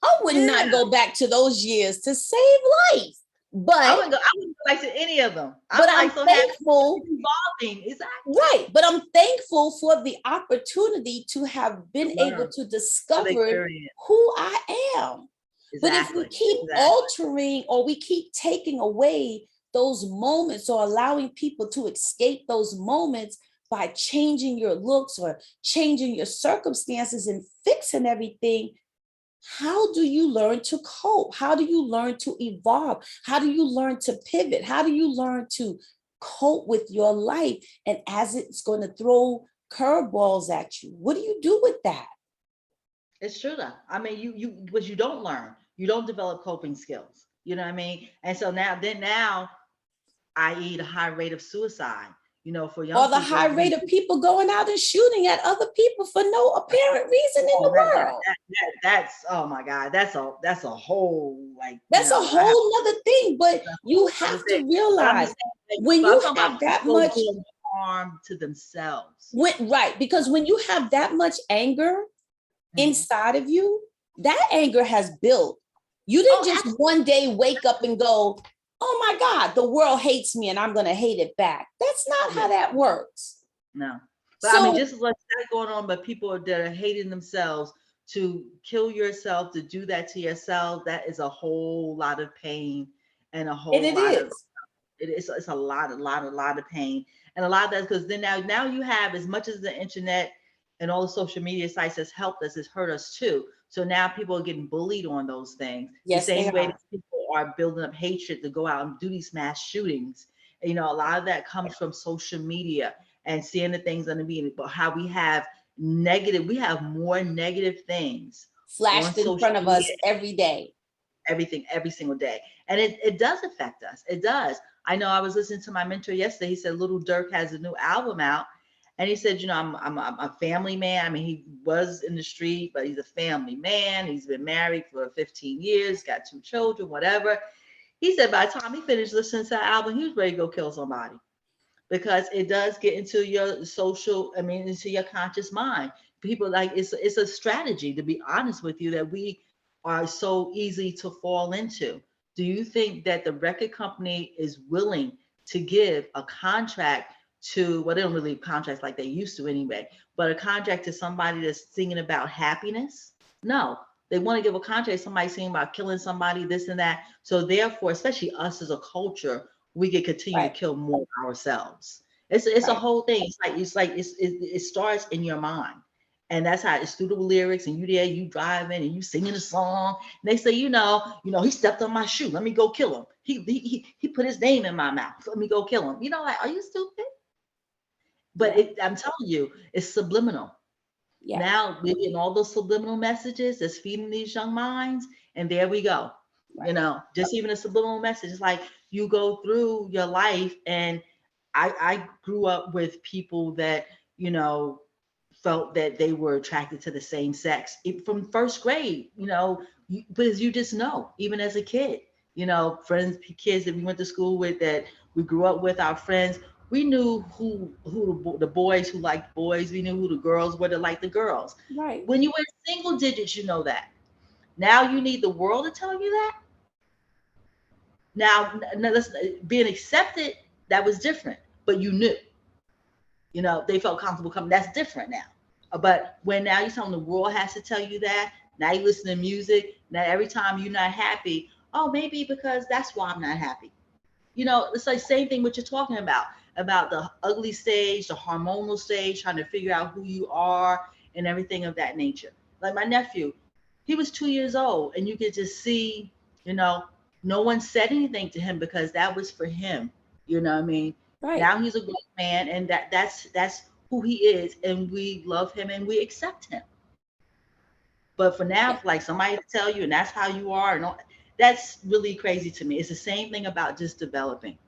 I would not go back to those years to save life. But I wouldn't go back to any of them. I'm thankful. Evolving. Exactly. Right. But I'm thankful for the opportunity to have been able to discover who I am. Exactly. But if we keep altering, or we keep taking away those moments, or allowing people to escape those moments by changing your looks or changing your circumstances and fixing everything, how do you learn to cope? How do you learn to evolve? How do you learn to pivot? How do you learn to cope with your life? And as it's going to throw curveballs at you, what do you do with that? It's true though. I mean, you don't learn. You don't develop coping skills. You know what I mean? And so now, i.e. the high rate of suicide, For young Or the people, high rate of people going out and shooting at other people for no apparent reason in the world. That's oh my God, that's a whole that's a whole nother thing. But you have to realize when you have that much harm to themselves. Because when you have that much anger inside of you, that anger has built. You didn't just one day wake up and go, oh my God, the world hates me and I'm going to hate it back. That's not how that works. No. But I mean, just like that going on, but people that are hating themselves, to kill yourself, to do that to yourself, that is a whole lot of pain and a whole lot of, it's a lot of pain. And a lot of that, because then now you have, as much as the internet and all the social media sites has helped us, it's hurt us too. So now people are getting bullied on those things. Yes, the same way that people are building up hatred to go out and do these mass shootings. A lot of that comes from social media and seeing the things on the media, but how we have more negative things flashed in front of us every day. Everything, every single day. And it does affect us. It does. I know I was listening to my mentor yesterday. He said Little Dirk has a new album out. And he said, I'm a family man. I mean, he was in the street, but he's a family man. He's been married for 15 years, got 2 children, whatever. He said by the time he finished listening to that album, he was ready to go kill somebody, because it does get into your into your conscious mind. People it's a strategy, to be honest with you, that we are so easy to fall into. Do you think that the record company is willing to give a contract to, well, they don't really contracts like they used to anyway, but a contract to somebody that's singing about happiness? No, they want to give a contract to somebody singing about killing somebody, this and that. So therefore, especially us as a culture, we can continue to kill more ourselves. It's a whole thing. It starts in your mind. And that's how it's through the lyrics, and you driving and you singing a song. And they say, he stepped on my shoe. Let me go kill him. He put his name in my mouth. Let me go kill him. Are you stupid? But I'm telling you, it's subliminal. Yeah. Now we're getting all those subliminal messages that's feeding these young minds, and there we go. Right. Just even a subliminal message. It's like you go through your life, and I grew up with people that felt that they were attracted to the same sex from first grade. Because you just know, even as a kid, friends, kids that we went to school with, that we grew up with, our friends. We knew who the boys who liked boys. We knew who the girls were that liked the girls. Right. When you were in single digits, you know that. Now you need the world to tell you that. Now being accepted, that was different, but you knew. They felt comfortable coming. That's different now. But when now you're telling the world has to tell you that, now you listen to music. Now every time you're not happy, oh, maybe because that's why I'm not happy. It's like same thing what you're talking about the ugly stage, the hormonal stage, trying to figure out who you are and everything of that nature. Like my nephew, he was 2 years old, and you could just see, no one said anything to him because that was for him. You know what I mean? Right. Now he's a grown man, and that's who he is, and we love him and we accept him. But for now, like somebody to tell you, and that's how you are, and all, that's really crazy to me. It's the same thing about just developing.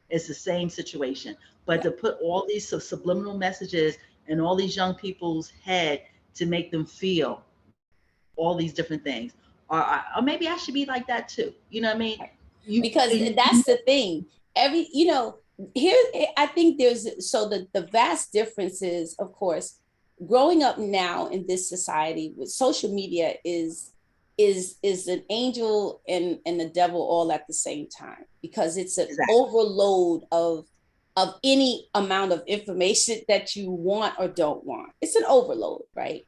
It's the same situation. But to put all these subliminal messages in all these young people's head to make them feel all these different things, or maybe I should be like that too. You know what I mean? Because that's the thing. Here, I think there's, the vast difference is, of course, growing up now in this society with social media is an angel and the devil all at the same time, because it's an overload of any amount of information that you want or don't want. It's an overload, right?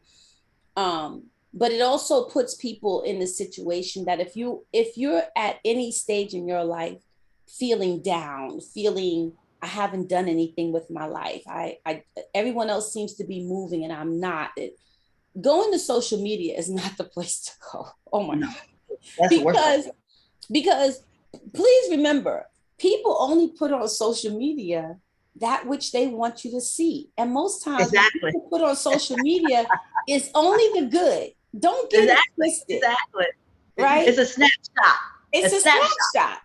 But it also puts people in the situation that if you're at any stage in your life feeling down, feeling I haven't done anything with my life, I everyone else seems to be moving and I'm not. Going to social media is not the place to go. Oh my God. That's because please remember, people only put on social media that which they want you to see. And most times what people put on social media is only the good. Don't get it twisted. Exactly. Right? It's a snapshot. It's a snapshot.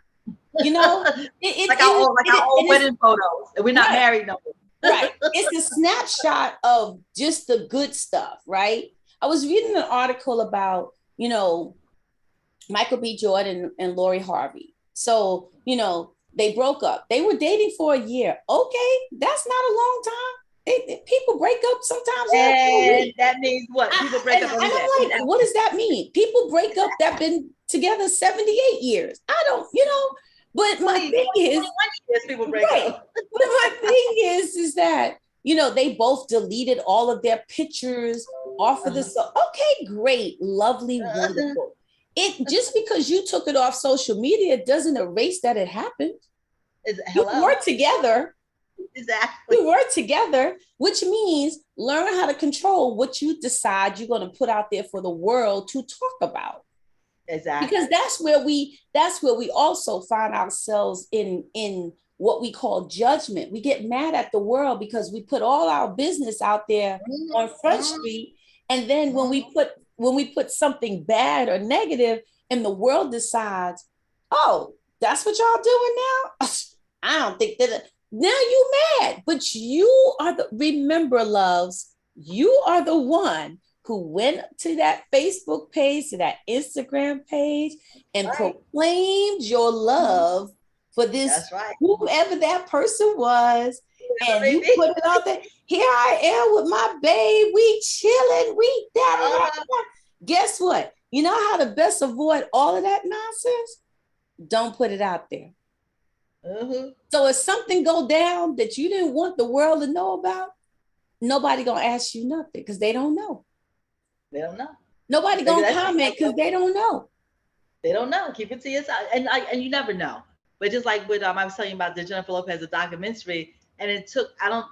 You know, Like our old wedding photos, and we're not right, married no more. right. It's a snapshot of just the good stuff, right? I was reading an article about, you know, Michael B. Jordan and Lori Harvey. So, you know, they broke up. They were dating for a year. Okay, that's not a long time. People break up sometimes. And that means what? People break up. And I'm like, what does that mean? People break up that been together 78 years. I don't, you know, but my thing is, 21 years people break up. But my thing is that, you know, they both deleted all of their pictures off of the, so okay, great, lovely, wonderful. It just because you took it off social media doesn't erase that it happened. You were together. Exactly. We were together, which means learn how to control what you decide you're going to put out there for the world to talk about. Exactly. Because that's where we also find ourselves in what we call judgment. We get mad at the world because we put all our business out there on Front Street, and then when we put something bad or negative, and the world decides, oh, that's what y'all doing now. I don't think that. Now you mad, but you are remember, loves, you are the one who went to that Facebook page, to that Instagram page, and proclaimed your love for this, whoever that person was. And you put it out there. Here I am with my babe. We chilling. We da. Guess what? You know how to best avoid all of that nonsense? Don't put it out there. So if something go down that you didn't want the world to know about, nobody gonna ask you nothing because they don't know. They don't know. Nobody gonna comment because they don't know. They don't know. Keep it to yourself, and you never know. But just like with I was telling you about the Jennifer Lopez documentary, and it took I don't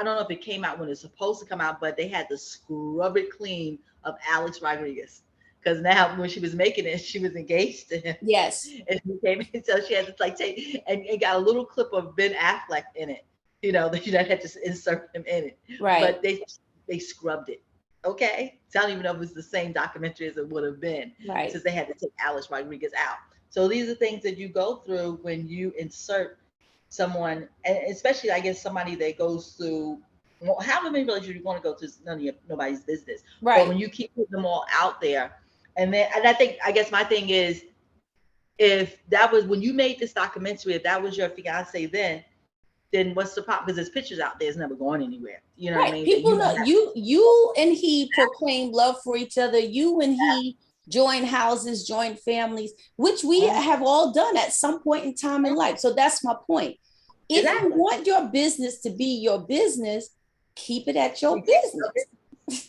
know if it came out when it's supposed to come out, but they had to scrub it clean of Alex Rodriguez. Because now when she was making it, she was engaged to him. Yes. And she came in, so she had to like take and it got a little clip of Ben Affleck in it. You know, that you had to insert him in it. Right. But they scrubbed it. Okay. So I don't even know if it was the same documentary as it would have been. Right. Since they had to take Alex Rodriguez out. So these are things that you go through when you insert someone, and especially I guess somebody that goes through however many relationships you want to go through, none of nobody's business. Right. But when you keep putting them all out there. And I guess my thing is, if that was when you made this documentary, if that was your fiance then what's the problem? Because there's pictures out there, it's never going anywhere. You know what I mean? People know you and he proclaim love for each other. You and he join houses, join families, which we have all done at some point in time in life. So that's my point. If you want your business to be your business, keep it at your business.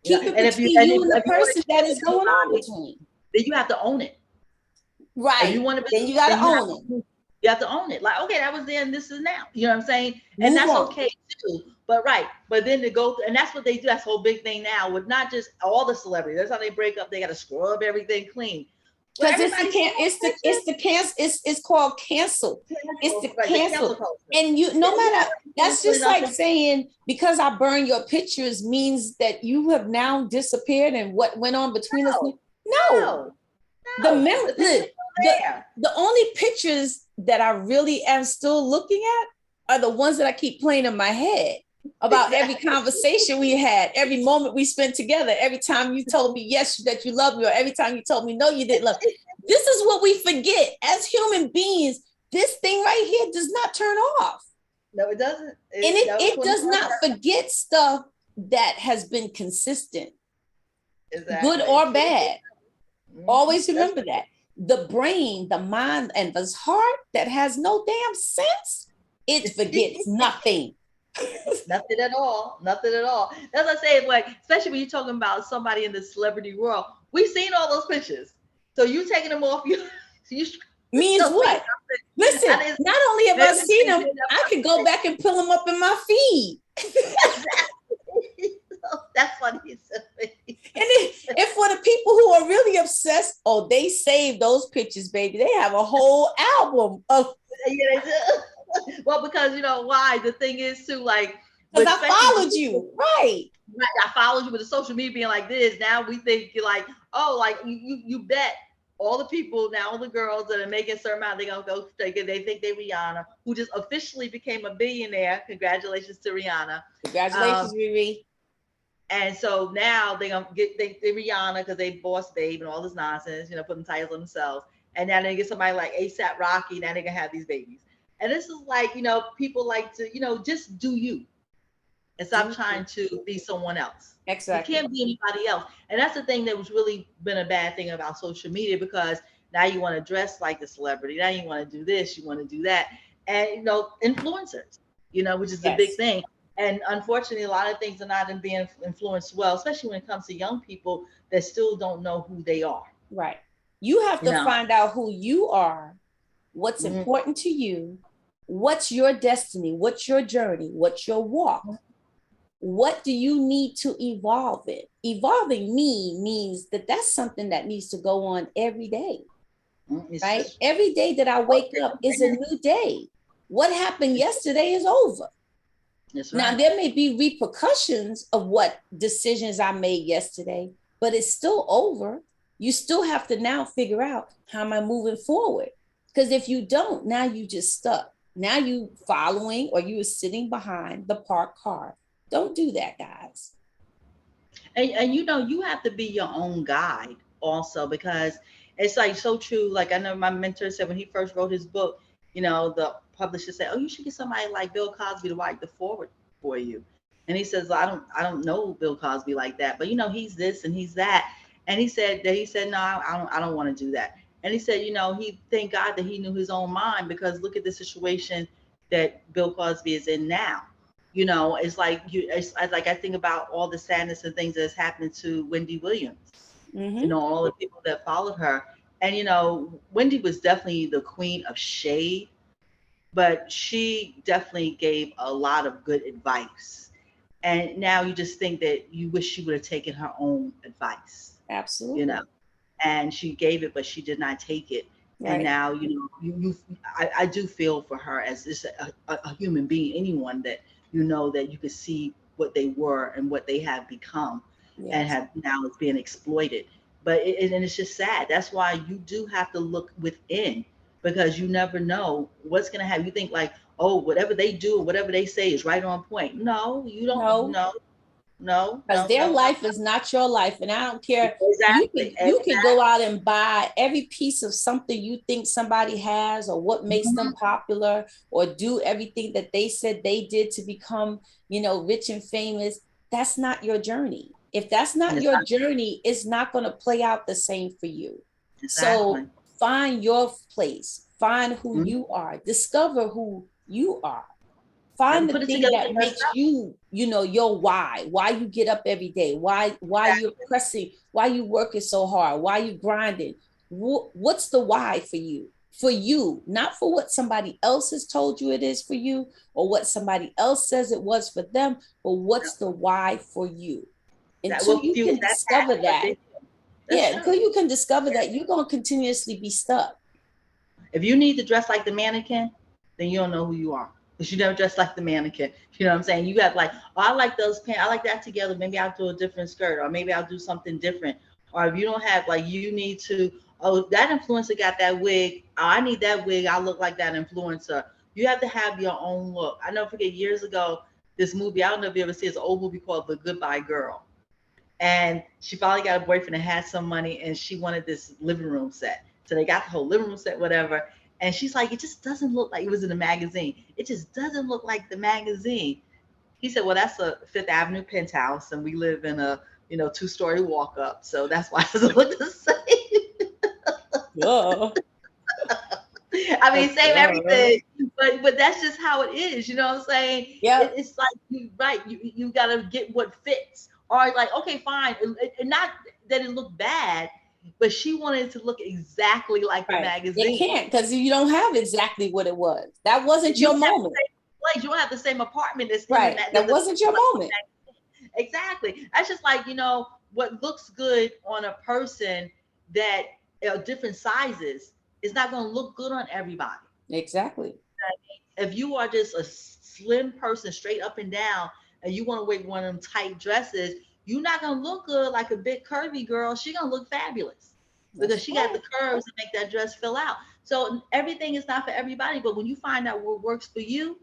Keep it between you and the person that is going on between. Then you have to own it. Right. If you want to then you got to own it. You have to own it. Like, okay, that was then, this is now. You know what I'm saying? And that's okay too. But but then to go through, and that's what they do. That's the whole big thing now with not just all the celebrities. That's how they break up. They got to scrub everything clean. Because it's called cancel. It's the cancel. And you, no matter, that's just like saying, because I burn your pictures means that you have now disappeared and what went on between us. No. The only pictures that I really am still looking at are the ones that I keep playing in my head about every conversation we had, every moment we spent together, every time you told me yes, that you love me, or every time you told me no, you didn't love me. This is what we forget as human beings. This thing right here does not turn off. No, it doesn't. It does not forget stuff that has been consistent, good or bad. Always remember that. The brain, the mind, and the heart that has no damn sense, it forgets nothing. Nothing at all. Nothing at all. That's what I say. Like, especially when you're talking about somebody in the celebrity world, we've seen all those pictures. So you taking them off you means what? Listen, not only have I seen them, I can go back and pull them up in my feed. That's funny. And for the people who are really obsessed, they save those pictures, baby. They have a whole album of. Yeah, they do. Well, because you know why? The thing is too, like, because I followed you, right? I followed you with the social media being like this. Now we think you're like, oh, like you bet all the people now, all the girls that are making a certain amount, they're gonna go. They think they Rihanna, who just officially became a billionaire. Congratulations to Rihanna. Congratulations, Riri. And so now they're gonna get they Rihanna because they boss babe and all this nonsense, putting titles on themselves. And now they get somebody like ASAP Rocky. Now they're gonna have these babies. And this is like, people like to, just do you and stop trying to be someone else. Exactly. You can't be anybody else. And that's the thing that was really been a bad thing about social media, because now you want to dress like the celebrity. Now you want to do this, you want to do that. And, influencers, which is the big thing. And unfortunately, a lot of things are not being influenced well, especially when it comes to young people that still don't know who they are. Right. You have to find out who you are, what's important to you, what's your destiny, what's your journey, what's your walk. What do you need to evolve in? Evolving means that that's something that needs to go on every day, right? Every day that I wake up is a new day. What happened yesterday is over. That's right. Now, there may be repercussions of what decisions I made yesterday, but it's still over. You still have to now figure out, how am I moving forward? Because if you don't, now you just stuck. Now you following, or you are sitting behind the parked car. Don't do that, guys. And you have to be your own guide also, because it's like so true. Like I know my mentor said when he first wrote his book, the publisher said, "Oh, you should get somebody like Bill Cosby to write the foreword for you." And he says, well, I don't know Bill Cosby like that, but he's this and he's that. And he said, no, I don't want to do that. And he said, he thank God that he knew his own mind, because look at the situation that Bill Cosby is in now. It's like I think about all the sadness and things that's happening to Wendy Williams. All the people that followed her. And Wendy was definitely the queen of shade, but she definitely gave a lot of good advice. And now you just think that you wish she would have taken her own advice. Absolutely. And she gave it, but she did not take it. Right. And now, I do feel for her as just a human being, anyone that that you could see what they were and what they have become. Yes. And have now it's being exploited. But and it's just sad. That's why you do have to look within, because you never know what's going to happen. You think like, oh, whatever they do, whatever they say is right on point. No, you don't. No. Because their life is not your life. And I don't care. Exactly. You can go out and buy every piece of something you think somebody has, or what makes them popular, or do everything that they said they did to become, rich and famous. That's not your journey. If that's not your journey, it's not going to play out the same for you. Exactly. So find your place, find who you are, discover who you are. Find the thing that makes you, your why you get up every day, why you're pressing, why you working so hard, why you grinding. What's the why for you, not for what somebody else has told you it is for you, or what somebody else says it was for them, but what's the why for you? Until you can discover that. Until you can discover that, you're going to continuously be stuck. If you need to dress like the mannequin, then you don't know who you are. Because you never dress like the mannequin. You know what I'm saying? You got like, oh, I like those pants. I like that together. Maybe I'll do a different skirt, or maybe I'll do something different. Or if you don't have, like, you need to, oh, that influencer got that wig. Oh, I need that wig. I look like that influencer. You have to have your own look. I never forget years ago, this movie, I don't know if you ever see, it's an old movie called The Goodbye Girl. And she finally got a boyfriend that had some money, and she wanted this living room set. So they got the whole living room set, whatever. And she's like, it just doesn't look like, it was in a magazine. It just doesn't look like the magazine. He said, well, that's a Fifth Avenue penthouse, and we live in a, 2-story walk up. So that's why it doesn't look the same. Yeah. I mean, same everything, but that's just how it is. You know what I'm saying? Yeah. It's like, you got to get what fits. Or like, okay, fine. And not that it looked bad, but she wanted it to look exactly like the magazine. It can't, because you don't have exactly what it was. That wasn't your moment. You don't have the same apartment that's right. That wasn't your moment. Exactly. That's just like, what looks good on a person that different sizes is not going to look good on everybody. Exactly. If you are just a slim person, straight up and down, and you want to wear one of them tight dresses, you're not going to look good like a big curvy girl. She's going to look fabulous. because That's she got right. the curves to make that dress fill out. So everything is not for everybody, but when you find out what works for you,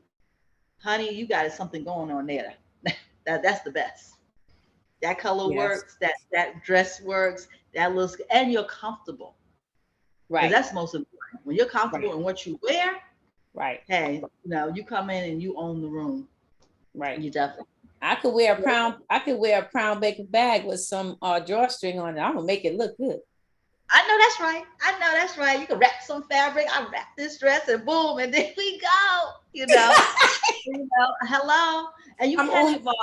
honey, you got something going on there. That's the best. That color Yes. works, that dress works, that looks, and you're comfortable. Because Right. that's most important. When you're comfortable Right. in what you wear, Right. hey, you come in and you own the room. Right. You definitely. I could wear a Crown Baker bag with some drawstring on it. I'm gonna make it look good. I know that's right. I know that's right. You can wrap some fabric. I wrap this dress and boom, and then we go. Hello. And you I'm can on evolve.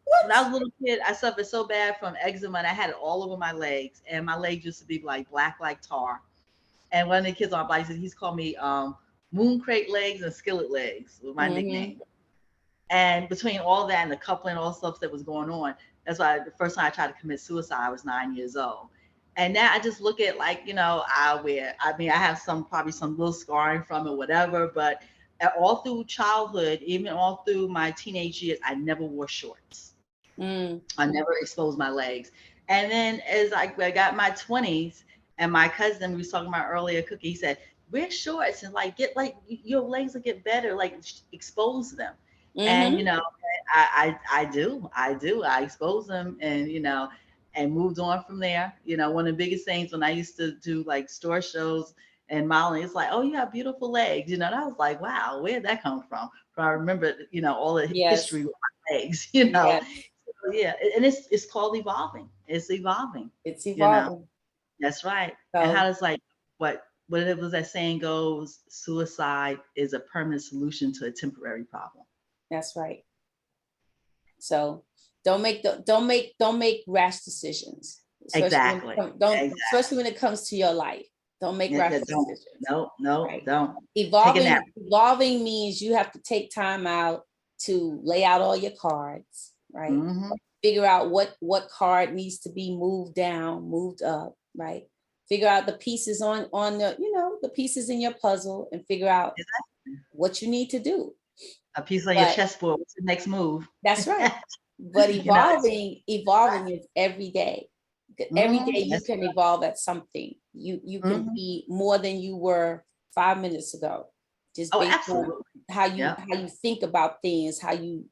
what? When I was a little kid, I suffered so bad from eczema and I had it all over my legs. And my legs used to be like black like tar. And one of the kids on my block, he's called me moon crate legs and skillet legs was my Mm-hmm. nickname. And between all that and the coupling, all the stuff that was going on, that's why the first time I tried to commit suicide, I was 9 years old. And now I just look at I have probably some little scarring from it, whatever, but all through childhood, even all through my teenage years, I never wore shorts. Mm. I never exposed my legs. And then as I got my 20s, and my cousin, we was talking about earlier, Cookie, he said, wear shorts and get your legs will get better, expose them. And Mm-hmm. I do. I expose them and moved on from there. One of the biggest things when I used to do like store shows and modeling, it's like, oh, you have beautiful legs. And I was like, wow, where did that come from? But I remember, all the Yes. history with my legs, Yes. yeah, and it's called evolving. It's evolving. It's You know, evolving. that's right. And how So does what it was that saying goes? Suicide is a permanent solution to a temporary problem. that's right. So don't make rash decisions, Exactly. especially when it comes to your life. Don't make Yeah, rash yeah, don't. decisions. No, no, Right. don't. Take a nap. Evolving means you have to take time out to lay out all your cards, right? Hmm. Figure out what card needs to be moved down, moved up, right? Figure out the pieces on the pieces in your puzzle and figure out what you need to do. A piece on your But chessboard. What's the next move? that's right. But you know. evolving is every day. Every day you That's can evolve at something. You can hmm. be more than you were 5 minutes ago, just Oh, based on absolutely. how you Yeah. how you think about things, how you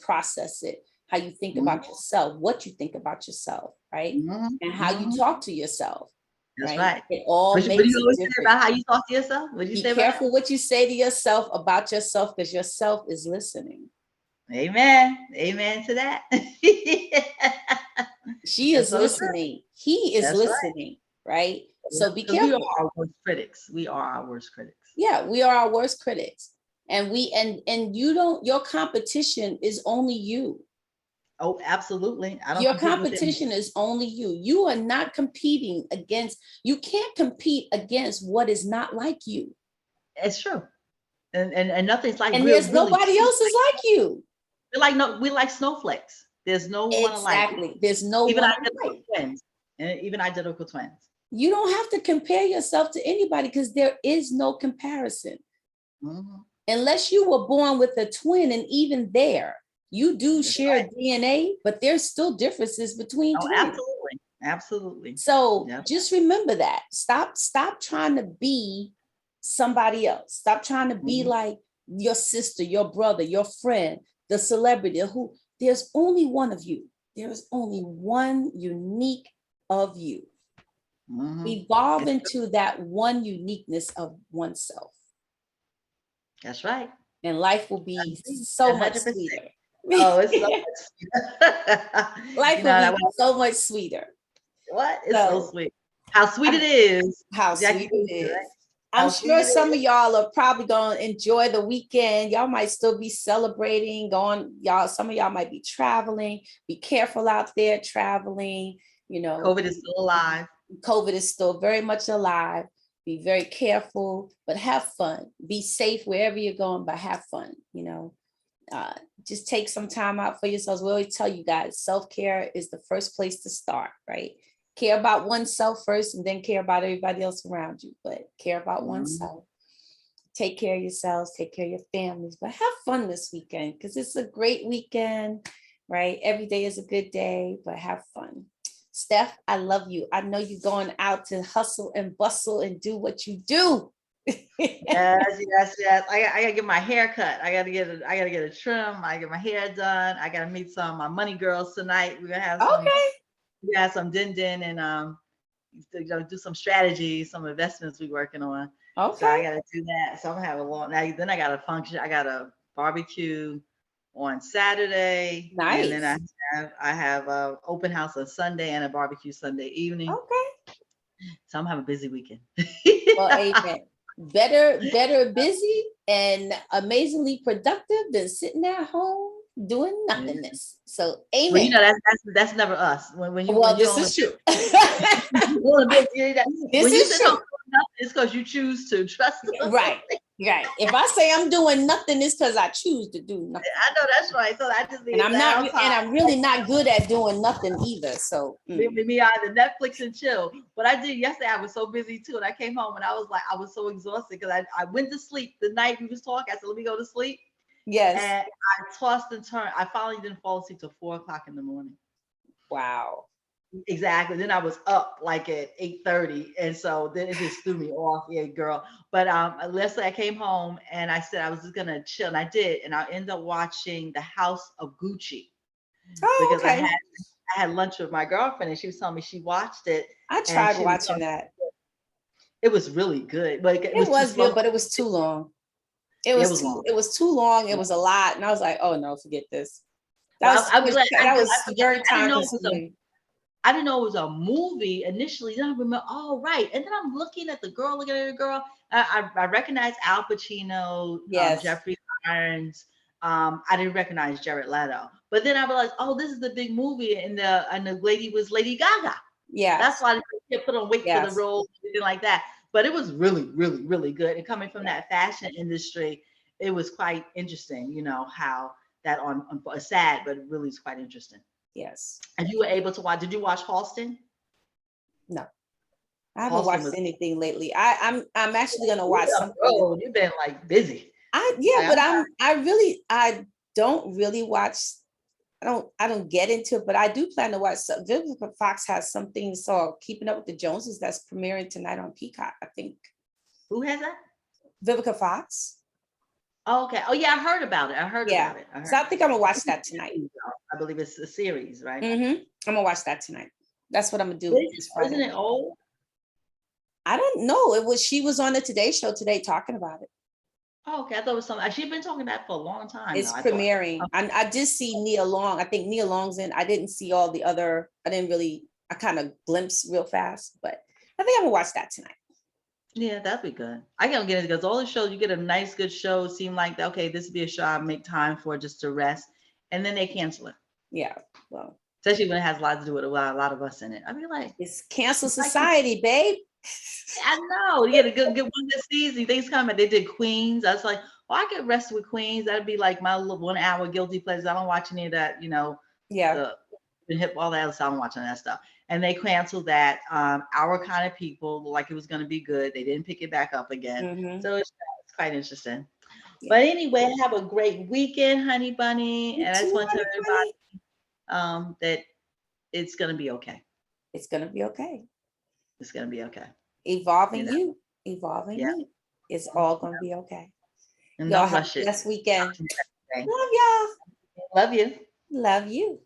process it, how you think Hmm. about yourself, what you think about yourself, right? Hmm. And how you Hmm. talk to yourself, That's right? right. It all What do makes you a always say difference. about how you talk to yourself? What do you Be say about that? careful what you say to yourself about yourself, because yourself is listening. Amen. Amen to that. She That's is so true. listening. He is That's right. listening, right? So be Because we are careful. our worst critics. We are our worst critics. Yeah, we are our worst critics. And you don't, your competition is only you. Oh, absolutely. I don't Your compete with them. competition is only you. You are not competing against, you can't compete against what is not like you. It's true. And nothing's like And real, there's really nobody true. else is like you. We're like snowflakes. There's no one alike. Exactly. There's no Even one identical alike. twins. And even identical twins. You don't have to compare yourself to anybody because there is no comparison. Mm-hmm. Unless you were born with a twin, and even there, you do That's share right. DNA, but there's still differences between Oh, twins. absolutely. Absolutely. So Yeah. just remember that. Stop trying to be somebody else. Stop trying to be Mm-hmm. like your sister, your brother, your friend, the celebrity who there's only one of you. There is only one unique of you. Mm-hmm. Evolve into that one uniqueness of oneself, That's right. and life will be so much 100%. sweeter. Oh, it's so much. Life will That be so much sweeter. what? It's so So sweet. How sweet it is. how Jackie sweet it Gleason, right? is. I'm How sweet sure it some of is. y'all are probably going to enjoy the weekend. Y'all might still be celebrating, some of y'all might be traveling. Be careful out there traveling. COVID is still alive. COVID is still very much alive. Be very careful, but have fun. Be safe wherever you're going, but have fun. Just take some time out for yourselves. We always tell you guys, self-care is the first place to start, right? Care about oneself first and then care about everybody else around you, but care about oneself. Take care of yourselves, take care of your families, but have fun this weekend because it's a great weekend, right? Every day is a good day, but have fun. Steph, I love you. I know you're going out to hustle and bustle and do what you do. Yes. I gotta get my hair cut. I gotta get a trim. I gotta get my hair done. I gotta meet some of my money girls tonight. We're gonna have some din and do some strategies, some investments we're working on. Okay. So I gotta do that. So I'm gonna have a long now. Then I got a function. I got a barbecue on Saturday. Nice. And then I have a open house on Sunday and a barbecue Sunday evening. Okay. So I'm having a busy weekend. Well, amen. Better busy and amazingly productive than sitting at home doing nothingness. So amen. Well, you know, that's never us. This is true. It's because you choose to trust us. Right. If I say I'm doing nothing, it's because I choose to do nothing. I know that's right. So I just need I'm really not good at doing nothing either. So me either. Netflix and chill. What I did yesterday, I was so busy too, and I came home and I was so exhausted because I went to sleep the night we was talking. I said, let me go to sleep. Yes. And I tossed and turned. I finally didn't fall asleep till 4:00 in the morning. Wow. Exactly. Then I was up like at 8:30, and so then it just threw me off. Yeah, girl. But Leslie, I came home and I said I was just gonna chill, and I did, and I ended up watching The House of Gucci because okay. I had lunch with my girlfriend, and she was telling me she watched it. I tried watching that. It was really good, but it was good, but it was too long. It was too long. It was a lot, and I was like, "Oh no, forget this." That was very time consuming. I didn't know it was a movie initially. Then I remember, right. And then I'm looking at the girl. I recognized Al Pacino, Jeffrey Irons. I didn't recognize Jared Leto. But then I realized, this is the big movie, and the lady was Lady Gaga. Yeah, that's why they put on weight for the role, anything like that. But it was really, really, really good. And coming from that fashion industry, it was quite interesting. You know how that on sad, but it really is quite interesting. Yes. And you were able to watch. Did you watch Halston? No, I haven't watched anything lately. I'm actually gonna watch something. Oh, you've been like busy. But I don't really watch. I don't get into it, but I do plan to watch. Vivica Fox has something called Keeping Up with the Joneses that's premiering tonight on Peacock, I think. Who has that? Vivica Fox. Oh, okay. Oh, yeah, I heard about it. So I think I'm gonna watch that tonight. I believe it's a series, right? Mm-hmm. I'm gonna watch that tonight. That's what I'm gonna do. Isn't it old? I don't know. She was on the Today Show today talking about it. Oh, okay. I thought it was something. She's been talking about it for a long time. It's premiering. I did see Nia Long. I think Nia Long's in. I didn't see all the other. I kind of glimpsed real fast, but I think I'm gonna watch that tonight. Yeah, that'd be good. I can't get it because all the shows, you get a nice, good show, seem like, okay, this would be a show I make time for just to rest. And then they cancel it. Yeah. Well, especially when it has a lot to do with a lot of us in it. I mean, like, it's cancel society, babe. I know. You get a good one this season. Things coming. They did Queens. I was like, I could rest with Queens. That'd be like my little 1 hour guilty pleasure. I don't watch any of that, Yeah. The hip, all that else. I don't watch any of that stuff. And they canceled that. Our Kind of People, like it was going to be good. They didn't pick it back up again. Mm-hmm. So it's quite interesting. Yeah. But anyway, have a great weekend, honey bunny. And I just want to tell everybody that it's going to be okay. It's going to be okay. It's going to be okay. Evolving you. It's all going to be okay. And y'all have a blessed weekend. Love y'all. Love you. Love you.